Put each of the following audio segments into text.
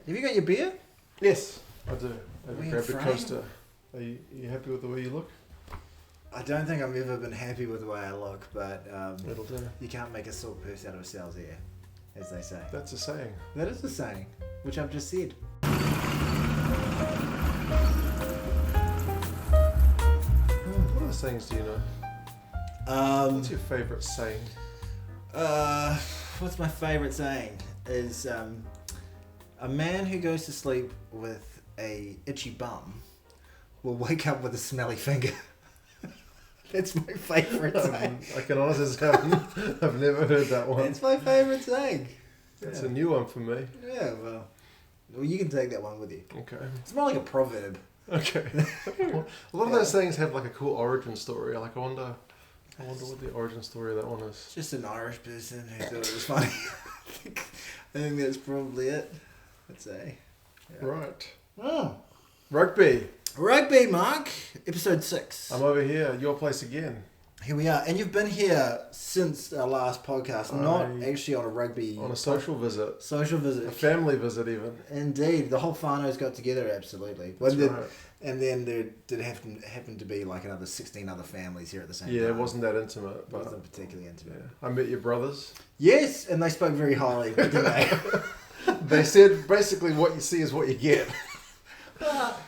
Have you got your beer? Yes, I do. Have We you in grabbed a frame? coaster? Are you happy with the way you look? I don't think I've ever been happy with the way I look, but It'll do. you can't make a salt purse out of a sow's ear, as they say. That's a saying. That is the saying, which I've just said. What other sayings do you know? What's your favourite saying? What's my favourite saying? Is a man who goes to sleep with a itchy bum will wake up with a smelly finger. That's my favourite saying. I can honestly say I've never heard that one. That's my favourite saying. That's a new one for me. Yeah, well, you can take that one with you. Okay. It's more like a proverb. Okay. A lot of those sayings have like a cool origin story. Like I wonder what the origin story of that one is. Just an Irish person who thought it was funny. I think that's probably it. I'd say. Yeah. Right. Oh. Rugby. Rugby, Mark. Episode 6. I'm over here at your place again. Here we are. And you've been here since our last podcast. Not actually on a rugby... On a social visit. Social visit. A family visit even. Indeed. The whole whānau's got together, absolutely. That's right. And then there did happen to be like another 16 other families here at the same time. Yeah, it wasn't that intimate. But It wasn't particularly intimate. Yeah. I met your brothers. Yes, and they spoke very highly, didn't they? They said basically what you see is what you get.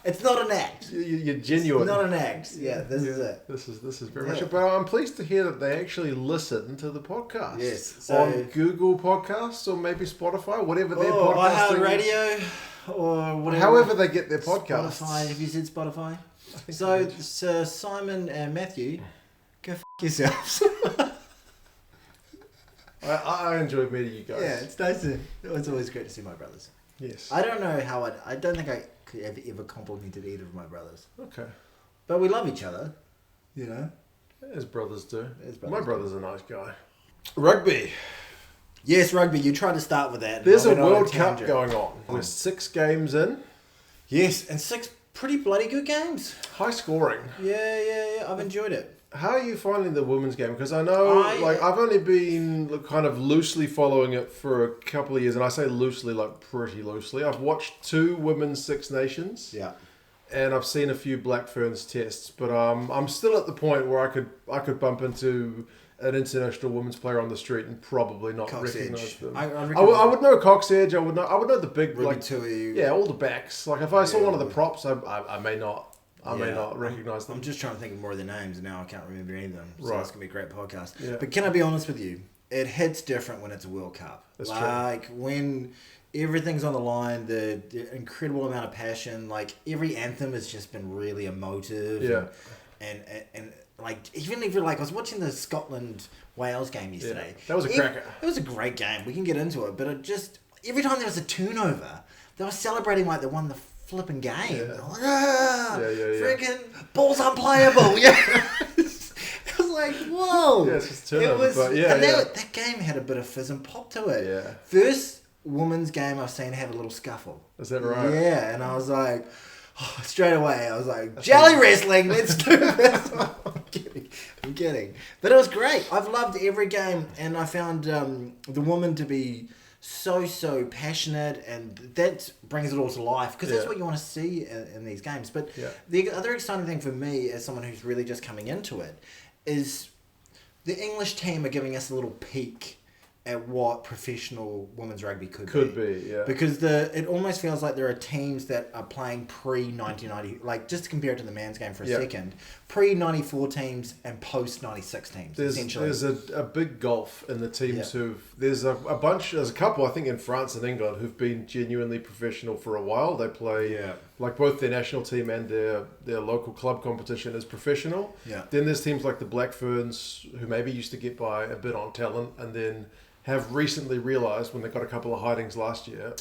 It's not an act. You're genuine. It's not an act. Yeah, this is it. This is very much it. But I'm pleased to hear that they actually listen to the podcast. Yes. So, on Google Podcasts or maybe Spotify, whatever their podcasting iHeartRadio or whatever. However they get their podcasts. Spotify. Have you said Spotify? So, Sir Simon and Matthew, go f*** yourselves. I enjoyed meeting you guys. Yeah, it's nice to. It's always great to see my brothers. Yes. I don't know how I don't think I could have ever complimented either of my brothers. Okay. But we love each other, you know. As brothers do. My brother's a nice guy. Rugby. Yes, rugby. You tried to start with that. There's a World Cup going on. We're 6 games in. Yes, and 6 pretty bloody good games. High scoring. Yeah. I've enjoyed it. How are you finding the women's game? Because I know, I've only been kind of loosely following it for a couple of years, and I say loosely, like pretty loosely. I've watched 2 women's Six Nations. Yeah. And I've seen a few Black Ferns tests, but I'm still at the point where I could bump into an international women's player on the street and probably not recognise them. I would know Cox Edge. I would know the big Ruby Tui. Yeah, all the backs. Like if I saw one of the props, I may not. I may not recognise them. I'm just trying to think of more of their names, and now I can't remember any of them. So right. it's going to be a great podcast. Yeah. But can I be honest with you? It hits different when it's a World Cup. That's true. When everything's on the line, the incredible amount of passion. Like every anthem has just been really emotive. Yeah. And like even if you're like, I was watching the Scotland Wales game yesterday. Yeah. That was a cracker. It was a great game. We can get into it, but it just every time there was a turnover, they were celebrating like they won the flipping game. Yeah. Freaking ball's unplayable. Yeah. It was like, whoa. Yeah, it's just turnover, that game had a bit of fizz and pop to it. Yeah. First women's game I've seen have a little scuffle. Is that right? Yeah, and I was like, straight away, I was like, jelly wrestling, let's do this. I'm kidding. But it was great. I've loved every game, and I found the woman to be so passionate, and that brings it all to life, because that's what you want to see in these games. But the other exciting thing for me, as someone who's really just coming into it, is the English team are giving us a little peek at what professional women's rugby could be. Yeah. Because it almost feels like there are teams that are playing pre-1990, like just to compare it to the men's game for a second, pre-94 teams and post-96 teams, essentially. There's a big gulf in the teams there's a couple, I think, in France and England who've been genuinely professional for a while. They play, like both their national team and their local club competition is professional. Yeah. Then there's teams like the Black Ferns who maybe used to get by a bit on talent and then have recently realised when they got a couple of hidings last year,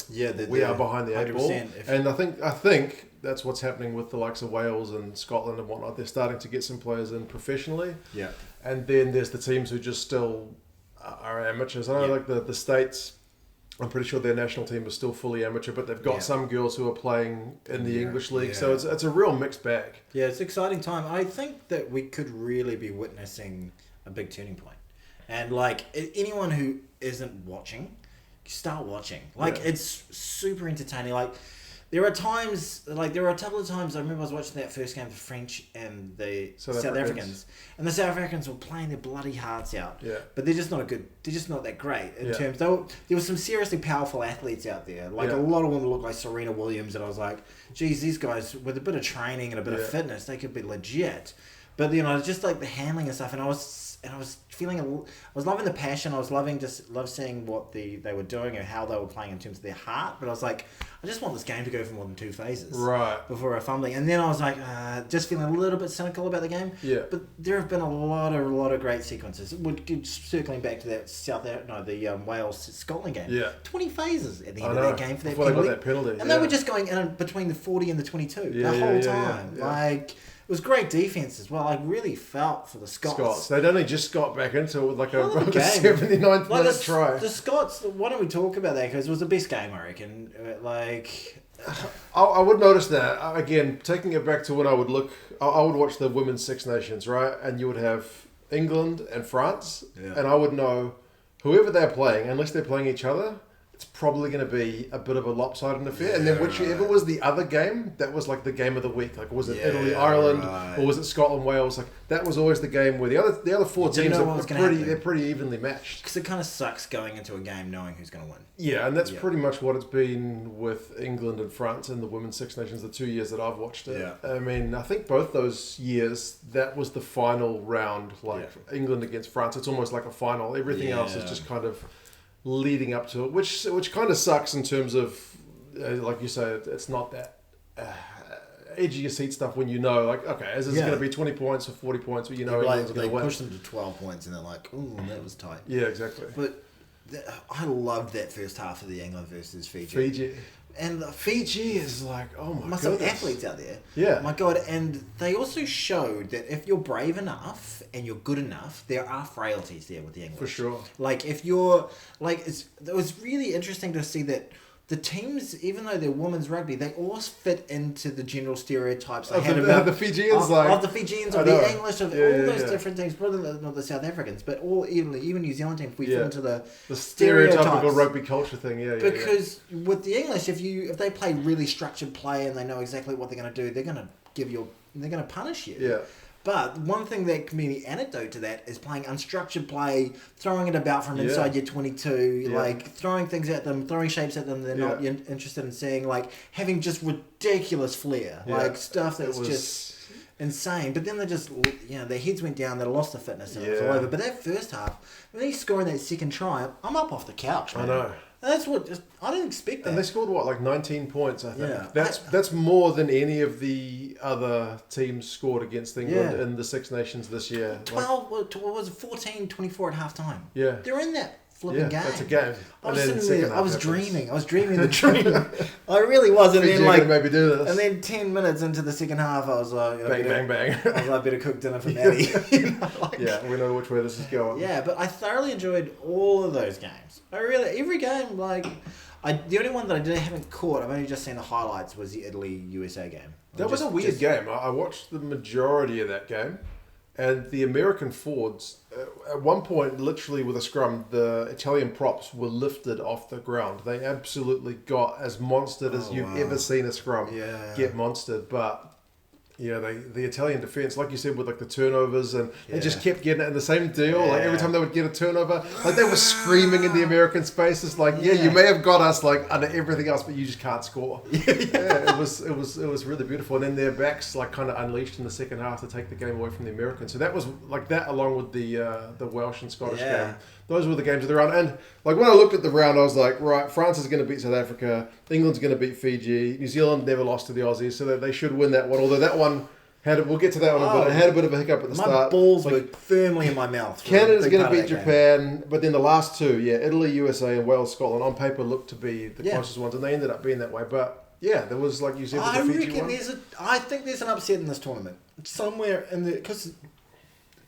we are behind the 8 ball. And I think that's what's happening with the likes of Wales and Scotland and whatnot. They're starting to get some players in professionally. Yeah. And then there's the teams who just still are amateurs. I know like the States, I'm pretty sure their national team is still fully amateur, but they've got some girls who are playing in the English league. So it's a real mixed bag. Yeah, it's an exciting time. I think that we could really be witnessing a big turning point. And like anyone who isn't watching start watching. Like, it's super entertaining. Like, there are a couple of times I remember I was watching that first game, the French and the South Africans. And the South Africans were playing their bloody hearts out. Yeah. But they're just not that great in terms. There were some seriously powerful athletes out there. Like, a lot of them looked like Serena Williams, and I was like, geez, these guys, with a bit of training and a bit of fitness, they could be legit. But, just like the handling and stuff, and I was feeling, I was loving the passion. I was love seeing what they were doing and how they were playing in terms of their heart. But I was like, I just want this game to go for more than 2 phases, right? Before a fumbling. And then I was like, just feeling a little bit cynical about the game. Yeah. But there have been a lot of great sequences. Circling back to that Wales Scotland game. Yeah. 20 phases at the end of that game for that penalty. penalty. They got that penalty. And they were just going in between the 40 and the 22 the whole time. Yeah. Like. It was great defense as well. I really felt for the Scots. They'd only just got back into it with like a 79th minute try. The Scots, why don't we talk about that? Because it was the best game, I reckon. I would notice that. Again, taking it back to when I would watch the Women's Six Nations, right? And you would have England and France. Yeah. And I would know whoever they're playing, unless they're playing each other, it's probably going to be a bit of a lopsided affair. And then whichever was the other game, that was like the game of the week. Like, was it Italy, Ireland, or was it Scotland, Wales? Like, that was always the game where the other 4 teams they're pretty evenly matched. Because it kind of sucks going into a game knowing who's going to win. Yeah, and that's pretty much what it's been with England and France in the Women's Six Nations, the 2 years that I've watched it. Yeah. I mean, I think both those years, that was the final round, England against France. It's almost like a final. Everything else is just kind of leading up to it, which kind of sucks in terms of, like you say, it's not that edge of your seat stuff when okay, is this going to be 20 points or 40 points, but England's going to win. They push them to 12 points and they're like, ooh, that was tight. Yeah, exactly. But I loved that first half of the England versus Fiji. And Fiji is like, oh my god. Some athletes out there. Yeah. My god. And they also showed that if you're brave enough and you're good enough, there are frailties there with the English. For sure. Like, if you're, it was really interesting to see that the teams, even though they're women's rugby, they all fit into the general stereotypes they had about the Fijians, of the Fijians, or the English, of all those different teams. Probably not the South Africans, but all even New Zealand teams, we fit into the stereotypical rugby culture thing. Because with the English, if they play really structured play and they know exactly what they're going to do, they're going to punish you. Yeah. But one thing that can be the antidote to that is playing unstructured play, throwing it about from inside your 22, throwing things at them, throwing shapes at them they're not interested in seeing, having just ridiculous flair, stuff that's just insane. But then they just, their heads went down, they lost the fitness, and it was all over. But that first half, when he's scoring that second try, I'm up off the couch, man. I know. That's I didn't expect that. And they scored 19 points, I think. Yeah. That's more than any of the other teams scored against England in the Six Nations this year. 12, what was it, 14-24 at half time. Yeah. They're in that flipping game. That's a game. I was dreaming the dream. I really was. And then maybe do this. And then 10 minutes into the second half, I was like, bang. I was like, better cook dinner for Maddie. We know which way this is going. Yeah, but I thoroughly enjoyed all of those games. Every game, the only one that I haven't caught, I've only just seen the highlights, was the Italy-USA game. That was a weird game. I watched the majority of that game. And the American forwards, at one point, literally with a scrum, the Italian props were lifted off the ground. They absolutely got as monstered as you've ever seen a scrum get monstered. But the Italian defence, like you said, with the turnovers, and they just kept getting it in the same deal. Every time they would get a turnover, they were screaming in the American spaces, you may have got us under everything else, but you just can't score. It was really beautiful. And then their backs kind of unleashed in the second half to take the game away from the Americans. So that was that, along with the Welsh and Scottish game. Those were the games of the round. And when I looked at the round, I was like, right, France is going to beat South Africa, England's going to beat Fiji, New Zealand never lost to the Aussies, so they should win that one. Although that one we'll get to that one, but it had a bit of a hiccup at the start. My balls were firmly in my mouth. Canada's going to beat Japan, but then the last two, Italy, USA, and Wales, Scotland, on paper looked to be the closest ones, and they ended up being that way. But there was, like you said, with the Fiji one. I think there's an upset in this tournament somewhere because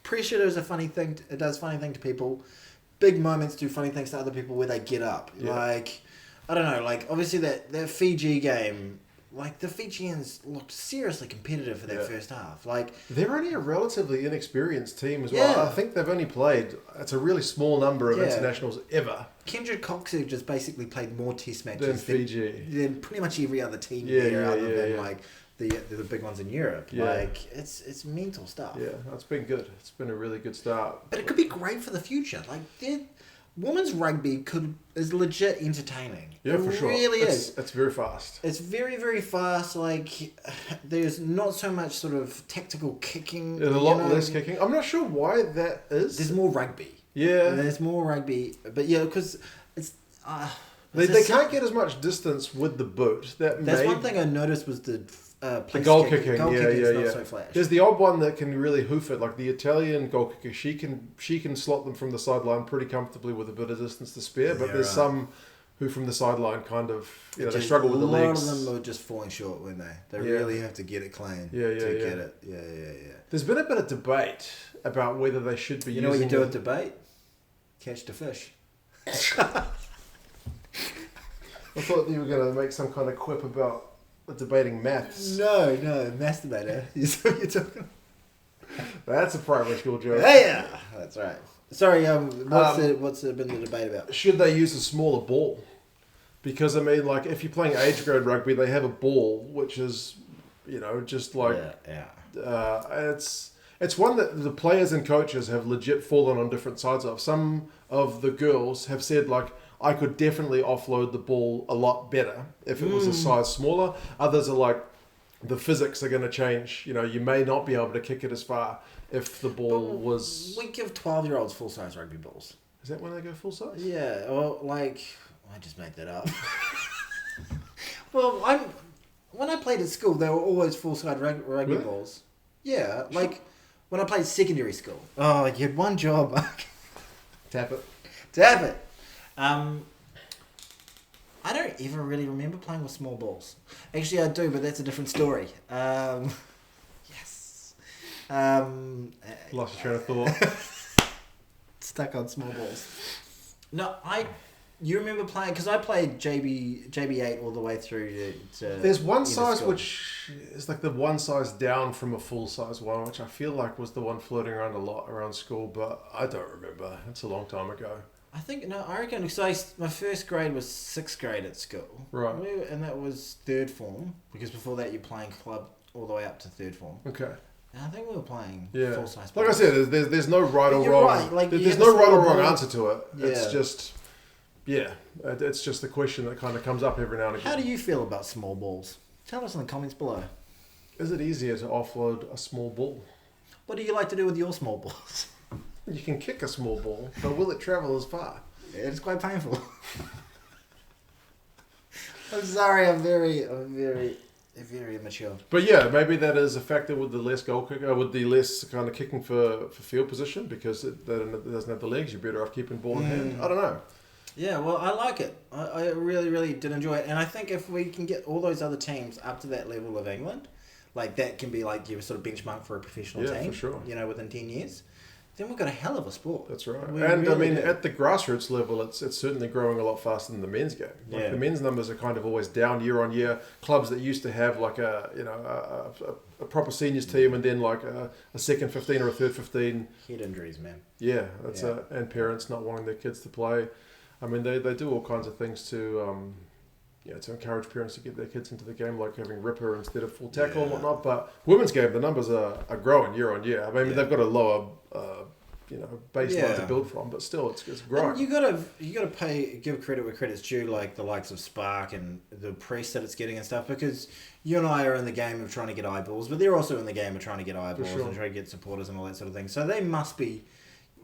pressure is a funny thing. It does funny thing to people. Big moments do funny things to other people where they get up. Yeah. I don't know. Obviously that Fiji game. The Fijians looked seriously competitive for that first half. They're only a relatively inexperienced team as well. I think they've only played, it's a really small number of internationals ever. Kendrick Coxey just basically played more test matches than Fiji. Than pretty much every other team other than like the big ones in Europe. Yeah. Like it's mental stuff. Yeah, it's been good. It's been a really good start. But it could be great for the future. Like women's rugby is legit entertaining. Yeah, for sure. It really is. It's very fast. It's very, very fast. Like, there's not so much sort of tactical kicking. There's a lot less kicking. I'm not sure why that is. There's more rugby. Yeah. There's more rugby. But yeah, because it's... They can't get as much distance with the boot. That's one thing I noticed was the goal kicking. Goal kicking's not so flash. There's the odd one that can really hoof it, like the Italian goal kicker. She can slot them from the sideline pretty comfortably with a bit of distance to spare. But there's some who from the sideline kind of they struggle with the legs. A lot of them are just falling short, when they really have to get it clean. Get it. Yeah. There's been a bit of debate about whether they should be. You know what you do at debate? Catch the fish. I thought you were going to make some kind of quip about debating maths. No, masturbator. You're talking. That's a primary school joke. Yeah, that's right. Sorry, what's been the debate about? Should they use a smaller ball? Because I mean, like, if you're playing age grade rugby, they have a ball which is, just like it's one that the players and coaches have legit fallen on different sides of. Some of the girls have said, like, I could definitely offload the ball a lot better if it was a size smaller. Others are like, the physics are going to change. You may not be able to kick it as far if the ball was... We give 12-year-olds full-size rugby balls. Is that when they go full-size? Yeah, well, like... I just made that up. Well, when I played at school, they were always full-size rugby balls. Yeah, like when I played secondary school. Oh, you had one job, Mark. Tap it. I don't even really remember playing with small balls. Actually, I do, but that's a different story. Yes. Lost your train of thought. Stuck on small balls. No, you remember playing, because I played JB8 all the way through to there's one size which is like the one size down from a full size one, which I feel like was the one floating around a lot around school, but I don't remember. It's a long time ago. I reckon, because my first grade was 6th grade at school. Right. And that was 3rd form, because before that you're playing club all the way up to 3rd form. Okay. And I think we were playing full-size balls. Like I said, there's no right or wrong. Right. Like, there's no right or wrong answer to it. Yeah. It's just... Yeah, it's just the question that kind of comes up every now and again. How do you feel about small balls? Tell us in the comments below. Is it easier to offload a small ball? What do you like to do with your small balls? You can kick a small ball, but will it travel as far? It's quite painful. I'm sorry, I'm very immature. But yeah, maybe that is a factor with the less goal kick, with the less kind of kicking for field position, because it doesn't have the legs. You're better off keeping ball in hand. I don't know. Yeah, well, I like it. I really, really did enjoy it. And I think if we can get all those other teams up to that level of England, like that can be like your sort of benchmark for a professional team, for sure. Within 10 years, then we've got a hell of a sport. That's right. We and really I mean, do. at the grassroots level, it's certainly growing a lot faster than the men's game. Like the men's numbers are kind of always down year on year. Clubs that used to have like a proper seniors team and then like a second 15 or a third 15. Head injuries, man. Yeah, that's and parents not wanting their kids to play. I mean, they do all kinds of things to encourage parents to get their kids into the game, like having ripper instead of full tackle and whatnot. But women's game, the numbers are growing year on year. I mean, they've got a lower baseline to build from, but still, it's growing. And you gotta give credit where credit's due, like the likes of Spark and the press that it's getting and stuff, because you and I are in the game of trying to get eyeballs, but they're also in the game of trying to get eyeballs and trying to get supporters and all that sort of thing. So they must be.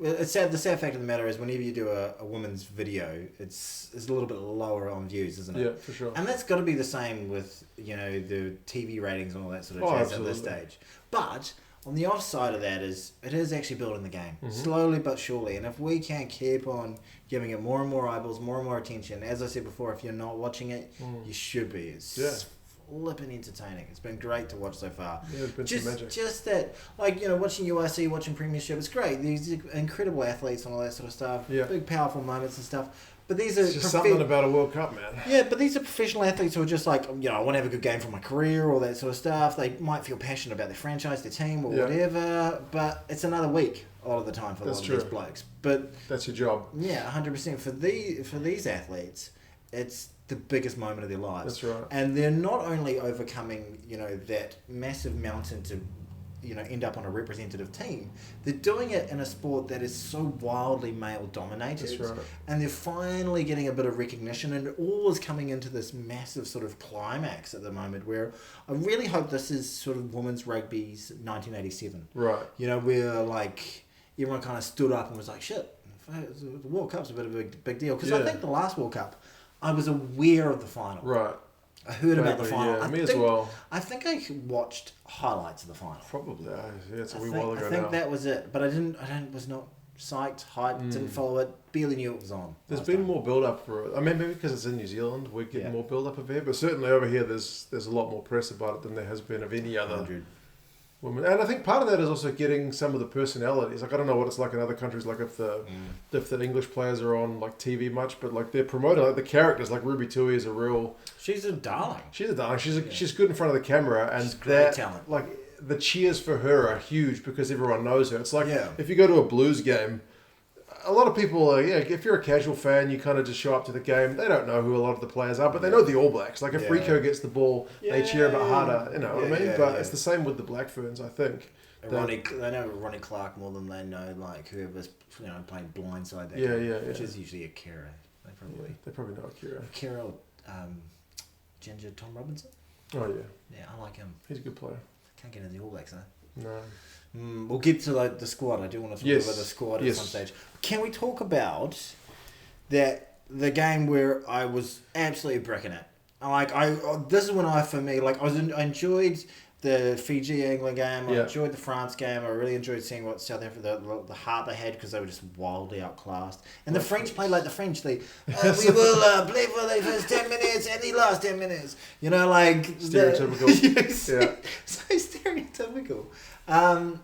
It's sad. The sad fact of the matter is, whenever you do a women's video, it's a little bit lower on views, isn't it? Yeah, for sure. And that's got to be the same with the TV ratings and all that sort of jazz at this stage. But on the offside of that is, it is actually building the game slowly but surely. And if we can keep on giving it more and more eyeballs, more and more attention, as I said before, if you're not watching it, you should be. It's flipping entertaining. It's been great to watch so far. Yeah, it's been some magic. Just that, like, watching UIC, watching Premiership, it's great. These incredible athletes and all that sort of stuff. Yeah. Big, powerful moments and stuff. But these are it's just something about a World Cup, man. Yeah, but these are professional athletes who are just like, I want to have a good game for my career, all that sort of stuff. They might feel passionate about their franchise, their team, or whatever, but it's another week a lot of the time for a lot of these blokes. But that's your job. Yeah, 100%. For these athletes, it's the biggest moment of their lives. That's right. And they're not only overcoming, that massive mountain to end up on a representative team. They're doing it in a sport that is so wildly male dominated. That's right. And they're finally getting a bit of recognition, and it all is coming into this massive sort of climax at the moment where I really hope this is sort of women's rugby's 1987. Right. Where like everyone kind of stood up and was like, shit, the World Cup's a bit of a big deal. Because I think the last World Cup, I was aware of the final. Right. I heard about the final. Yeah, me as well. I think I watched highlights of the final. Probably. It's a wee while ago now. I think that was it. But I was not psyched, hyped, didn't follow it, barely knew it was on. There's been more build-up for it. I mean, maybe because it's in New Zealand, we're getting more build-up of it. But certainly over here, there's a lot more press about it than there has been of any other 100. women. And I think part of that is also getting some of the personalities. Like, I don't know what it's like in other countries, like if the English players are on like TV much, but like they're promoted, like the characters, like Ruby Tui is a real... She's a darling. She's a darling. She's good in front of the camera, and she's great talent. Like the cheers for her are huge because everyone knows her. It's like if you go to a Blues game, a lot of people are, if you're a casual fan, you kind of just show up to the game. They don't know who a lot of the players are, but they know the All Blacks. Like if Rico gets the ball, they cheer a bit harder. You know what I mean? But it's the same with the Black Ferns, I think. They know Ronnie Clark more than they know like whoever's playing blindside. Which is usually a Kira. They probably know a Kira. Kira, Ginger Tom Robinson. Oh yeah. Yeah, I like him. He's a good player. Can't get into the All Blacks though. No. We'll get to the squad. I do want to talk about the squad at some stage. Can we talk about the game where I was absolutely bricking it? This is when I enjoyed the Fiji-England game. I enjoyed the France game. I really enjoyed seeing what South Africa, the heart they had because they were just wildly outclassed. And the French played like the French. We will play for the first 10 minutes and the last 10 minutes. Stereotypical. So stereotypical. I've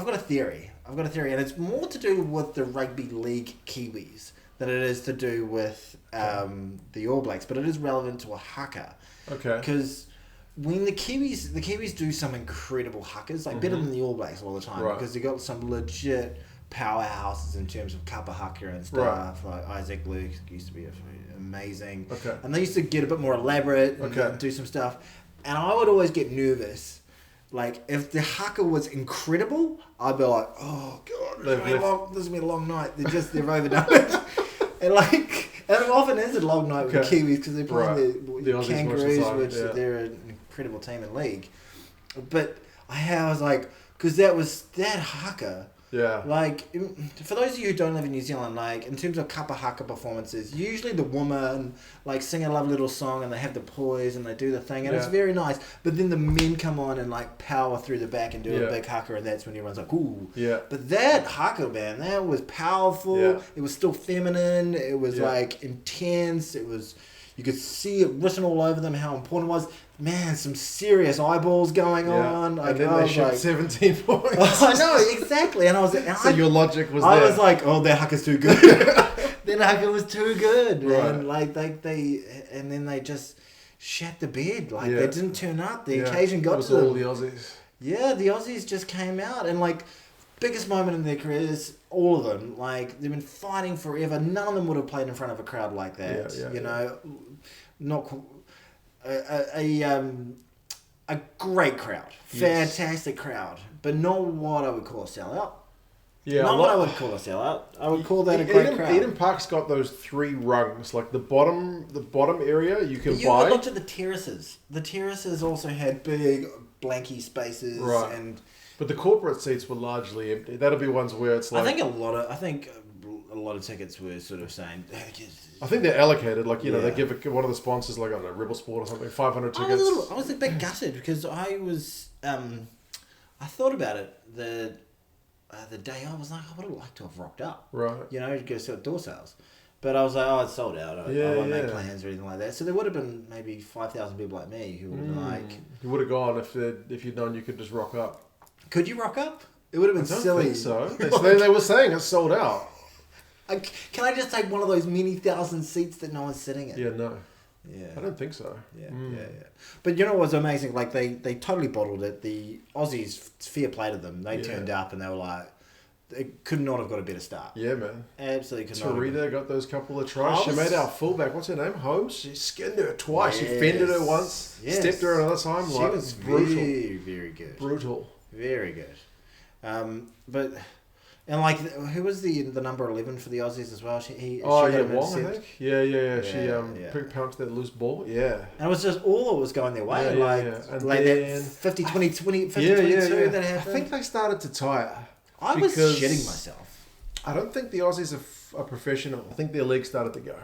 got a theory, and it's more to do with the rugby league Kiwis than it is to do with the All Blacks, but it is relevant to a haka. Okay. Because when the Kiwis do some incredible hakas, like better than the All Blacks all the time, because they got some legit powerhouses in terms of kappa haka and stuff. Like Isaac Luke used to be amazing. Okay. And they used to get a bit more elaborate and do some stuff. And I would always get nervous. Like, if the haka was incredible, I'd be like, oh, God, this is going to be a long night. They've overdone it. And it often is a long night with the Kiwis because they're playing the Kangaroos, which they're an incredible team in league. But I was like, because that haka... Yeah. Like, for those of you who don't live in New Zealand, like, in terms of kappa haka performances, usually the woman, like, sing a lovely little song and they have the poise and they do the thing and it's very nice. But then the men come on and, like, power through the back and do a big haka and that's when everyone's like, ooh. Yeah. But that haka, man, that was powerful. Yeah. It was still feminine. It was, like, intense. It was... You could see it written all over them how important it was. Man, some serious eyeballs going on. Like, and then they shipped 17 points. I know, exactly. And I was so your logic was I was like, oh, their haka's too good. Their haka was too good. Right. And like and then they just shat the bed. Like they didn't turn up. The occasion got to them. All the Aussies. Yeah, the Aussies just came out and like biggest moment in their careers, all of them, like they've been fighting forever. None of them would have played in front of a crowd like that. You know, not a great crowd, fantastic crowd, but not what I would call a sellout. Yeah, not what I would call a sellout. I would call that a great crowd. Eden Park's got those 3 rungs, like the bottom area you can buy. You looked at the terraces. The terraces also had big blanky spaces and. But the corporate seats were largely empty. That'll be ones where it's like... I think a lot of tickets were sort of saying... I think they're allocated. Like, they give one of the sponsors, like, I don't know, Rebel Sport or something, 500 tickets. I was a bit gutted because I was... I thought about it the day I was like, I would have liked to have rocked up. Right. To go to door sales. But I was like, it's sold out. I won't make plans or anything like that. So there would have been maybe 5,000 people like me who would have You would have gone if you'd known you could just rock up. Could you rock up? It would have been silly. I don't think so. They were saying it's sold out. Can I just take one of those many thousand seats that no one's sitting in? Yeah, no. Yeah. I don't think so. Yeah. But you know what was amazing? Like, they totally bottled it. The Aussies, fair play to them. They turned up and they were like, they could not have got a better start. Yeah, man. Absolutely could not. Tarita got those couple of tries. She made our fullback, what's her name? Holmes. She skinned her twice. Yes. She fended her once, stepped her another time. She was brutal. Very, very good. Brutal. Very good. But... And like, who was the number 11 for the Aussies as well? Wong, I think. Yeah. She pounced that loose ball. Yeah. And it was just all that was going their way. And like then, that 50-20, 50-22 that happened. I think they started to tire. I was shitting myself. I don't think the Aussies are professional. I think their league started to go.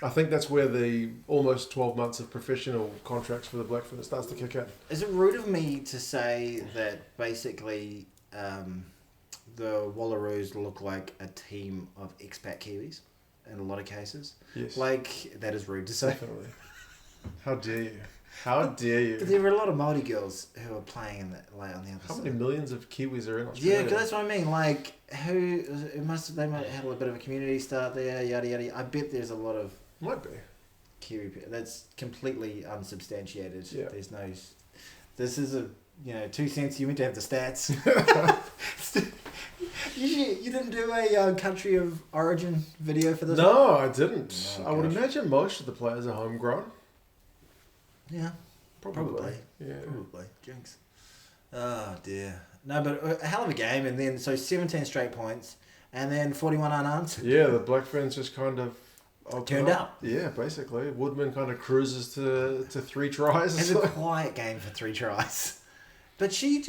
I think that's where the almost 12 months of professional contracts for the Black Ferns starts to kick in. Is it rude of me to say that basically... the Wallaroos look like a team of expat Kiwis in a lot of cases? Yes. Like, that is rude to say. Definitely. How dare you? How dare you? But there were a lot of Māori girls who were playing in that, like, on the other side. How many millions of Kiwis are in Australia? Yeah, because that's what I mean. Like, they might have had a bit of a community start there, yada yada. I bet there's a lot of... Might be. Kiwi... That's completely unsubstantiated. Yeah. There's no... This is a... 2 cents. You meant to have the stats. You didn't do a country of origin video for this? No, I didn't. Oh, I would imagine most of the players are homegrown. Yeah, probably. Yeah, probably. Jinx. Oh dear. No, but a hell of a game, and then 17 straight points, and then 41 unanswered. Yeah, the Black Ferns just kind of turned up. Yeah, basically. Woodman kind of cruises to 3 tries. It's a quiet game for 3 tries. But she...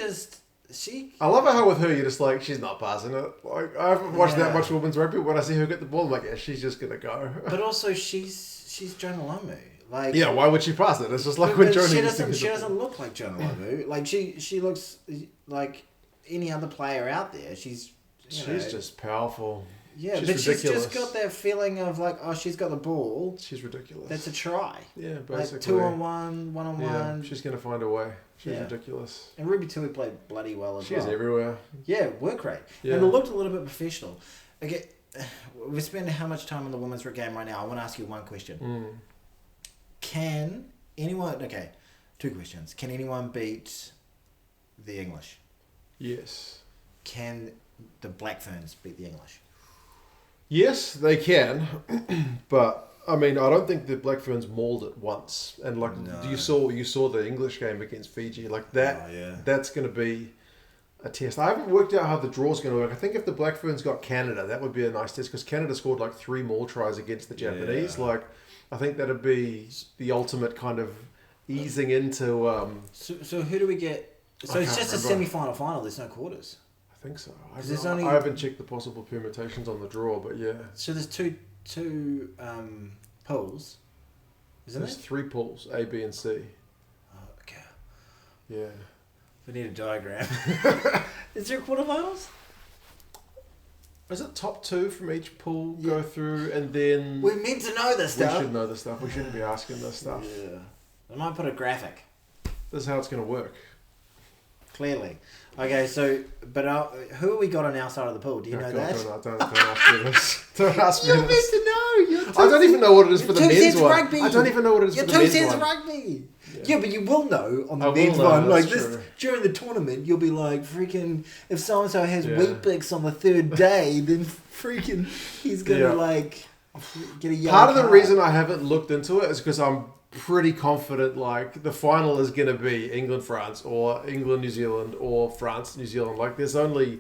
I love how with her you're just like, she's not passing it. Like, I haven't watched that much women's rugby. When I see her get the ball, I'm like, yeah, she's just gonna go. But also she's Jonah Lomu. Like, yeah, why would she pass it? It's just like when Jonah... She doesn't look like Jonah Lomu. Like, she looks like any other player out there. She's just powerful. Yeah, but ridiculous. She's just got that feeling of like, oh, she's got the ball. She's ridiculous. That's a try. Yeah, basically. Like 2-on-1, 1-on-1. Yeah, she's going to find a way. She's ridiculous. And Ruby Tui played bloody well as well. She's everywhere. Yeah, work rate. Yeah. And it looked a little bit professional. Okay, we're spending how much time on the women's game right now? I want to ask you one question. Can anyone... Okay, 2 questions. Can anyone beat the English? Yes. Can the Black Ferns beat the English? Yes, they can, but I mean, I don't think the Black Ferns mauled it once. And like, you saw the English game against Fiji, like that. Oh, yeah. That's going to be a test. I haven't worked out how the draw's going to work. I think if the Black Ferns got Canada, that would be a nice test because Canada scored like 3 more tries against the Japanese. Yeah. Like, I think that'd be the ultimate kind of easing into. So who do we get? So it's just a semi-final. There's no quarters. I think so. I haven't checked the possible permutations on the draw, but yeah. So there's two pools, isn't there? There's 3 pools, A, B, and C. Oh, okay. Yeah. We need a diagram. Is there quarterfinals? Is it top 2 from each pool go through, and then... We're meant to know this stuff. We should know this stuff. We shouldn't be asking this stuff. Yeah. I might put a graphic. This is how it's going to work. Clearly. Okay, so, but who have we got on our side of the pool? Do you know that? Don't ask me this. Don't ask me You're this. meant to know. I don't even know what it is for the men's one. Rugby. I don't even know what it is for the men's one. Your 2 cents rugby. Yeah, but you will know on the men's one. Like this, during the tournament, you'll be like, freaking, if so-and-so has Weet-Bix on the 3rd day, then freaking, he's going to like, get a yellow Part of the card. reason I haven't looked into it is because I'm pretty confident like the final is going to be England-France or England-New Zealand or France-New Zealand. Like there's only...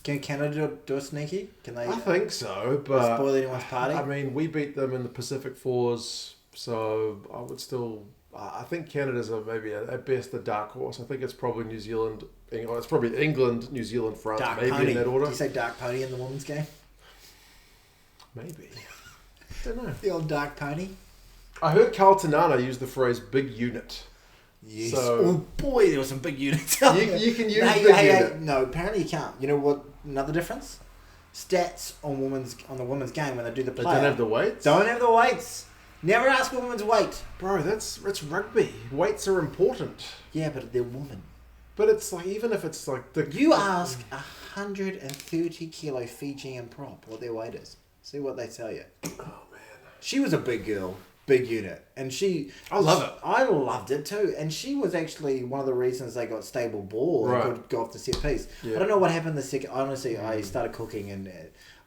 Can Canada do a sneaky? Can they? I think so, but... Spoil anyone's party? I mean, we beat them in the Pacific Fours, so I would still... I think Canada's maybe at best a dark horse. I think it's probably New Zealand, England. It's probably England, New Zealand, France, dark maybe pony. In that order. Did you say dark pony in the women's game? Maybe. I don't know. The old dark pony? I heard Carl Tanana use the phrase big unit. Yes. So, oh boy, there were some big units. You can use big unit. No, apparently you can't. You know what? Another difference? Stats on the women's game when they do the play. They don't have the weights? Don't have the weights. Never ask a woman's weight. Bro, that's rugby. Weights are important. Yeah, but they're women. But it's like, even if it's like you ask 130 kilo Fijian prop what their weight is. See what they tell you. Oh man, she was a big girl, big unit, and I loved it too, and she was actually one of the reasons they got stable ball and could go off the set piece. Yeah. I don't know what happened the second. Honestly, I started cooking and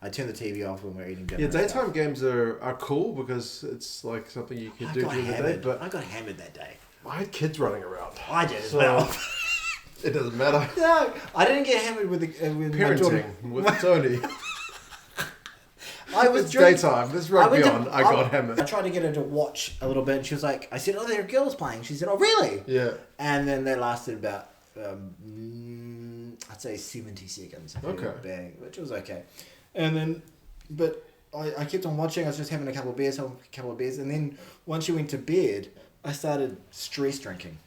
I turned the TV off when we were eating dinner. Yeah, daytime games are cool because it's like something you can do during the day. But I got hammered that day. I had kids running around. I did as well. It doesn't matter. No, I didn't get hammered with parenting with Tony. It's daytime. This rugby I got hammered. I tried to get her to watch a little bit, and she was like, I said, "Oh, there are girls playing." She said, "Oh, really?" Yeah. And then they lasted about, I'd say 70 seconds. Okay. Bang, which was okay. And then, but I kept on watching. I was just having a couple of beers, and then once she went to bed, I started stress drinking.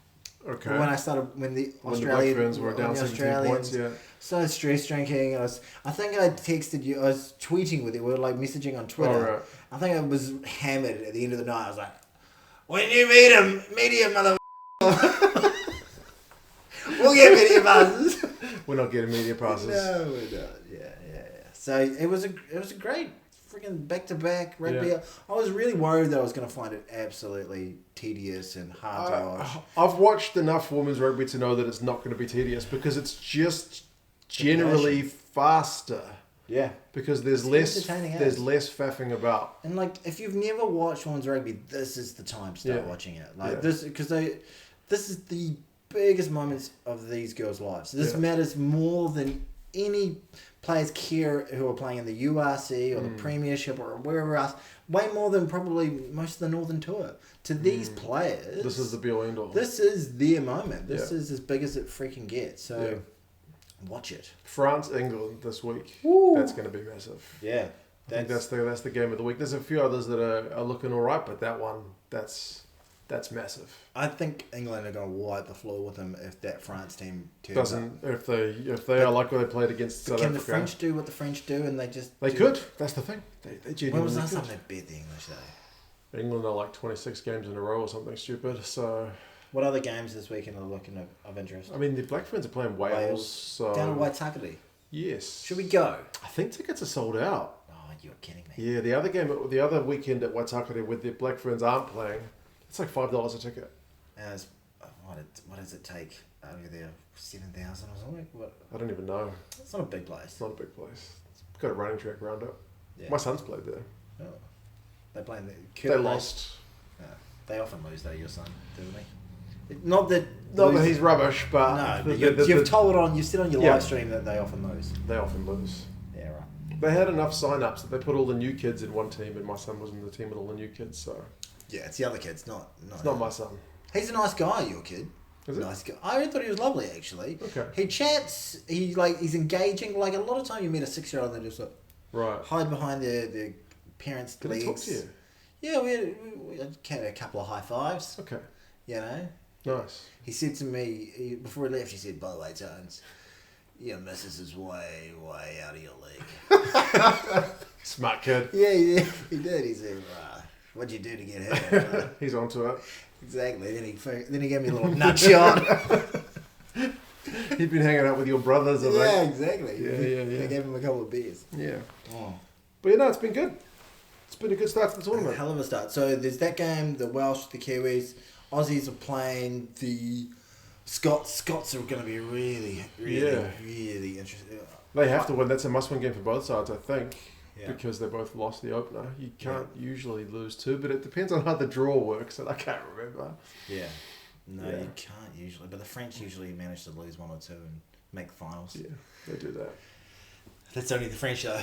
Okay. When the Australians were down 17 points, yeah. So stress drinking. I think I texted you. I was tweeting with you. We were like messaging on Twitter. Oh, right. I think I was hammered at the end of the night. I was like, "When you meet him, mother." We'll get media passes. We're not getting media passes. No, we're not. Yeah. So it was a great freaking back-to-back rugby. Yeah. I was really worried that I was going to find it absolutely tedious and hard to watch. I've watched enough women's rugby to know that it's not going to be tedious because it's just generally faster. Yeah. Because there's less faffing about. And like, if you've never watched women's rugby, this is the time to start watching it. Like this, because this is the biggest moments of these girls' lives. This matters more than any players care who are playing in the URC or the Premiership or wherever else. Way more than probably most of the Northern Tour. To these players, this is the be-all end-all. This is their moment. This is as big as it freaking gets. So watch it. France, England this week. Woo. That's going to be massive. Yeah. I think that's the game of the week. There's a few others that are looking all right, but that one, that's massive. I think England are going to wipe the floor with them if that France team turns up. If they are like what they played against South Africa. Can the French do what the French do and they just... They could. That's the thing. They genuinely when was the last time they beat the English though? England are like 26 games in a row or something stupid, so... What other games this weekend are looking of interest? I mean, the Black Ferns are playing Wales. So... Down at Waitakere. Yes. Should we go? I think tickets are sold out. Oh, you're kidding me. Yeah, the other weekend at Waitakere with the Black Ferns aren't playing, it's like $5 a ticket. And what does it take over there? 7,000 or something? What? I don't even know. It's not a big place. It's not a big place. It's got a running track around it. Yeah. My son's played there. Oh. They play in They lost. No. They often lose though, your son, doesn't he? Not that he's rubbish, but... No, you've said on your live stream that they often lose. They often lose. Yeah, right. They had enough sign-ups that they put all the new kids in one team, and my son was in the team with all the new kids, so... Yeah, it's the other kids, not It's not my son. He's a nice guy, your kid. Is it? Nice guy. I thought he was lovely, actually. Okay. He chats. He's engaging. Like a lot of time, you meet a 6-year-old and they just like hide behind their parents' Did legs. he talk to you? Yeah, we had a couple of high fives. Okay. You know. Nice. He said to me before he left. He said, "By the way, Tones, your missus is way out of your league." Smart kid. Yeah, he did. He said, "What'd you do to get her?" He's onto it. Exactly. Then he gave me a little nut shot. He'd been hanging out with your brothers, I think. Yeah, exactly. Yeah. I gave him a couple of beers. Yeah. Oh. But it's been good. It's been a good start to the tournament. A hell of a start. So there's that game, the Welsh, the Kiwis. Aussies are playing the Scots. Scots are going to be really interesting. They have to win. That's a must-win game for both sides, I think. Yeah. Because they both lost the opener. You can't usually lose two, but it depends on how the draw works, and I can't remember. Yeah. No, you can't usually. But the French usually manage to lose one or two and make the finals. Yeah, they do that. That's only the French, though.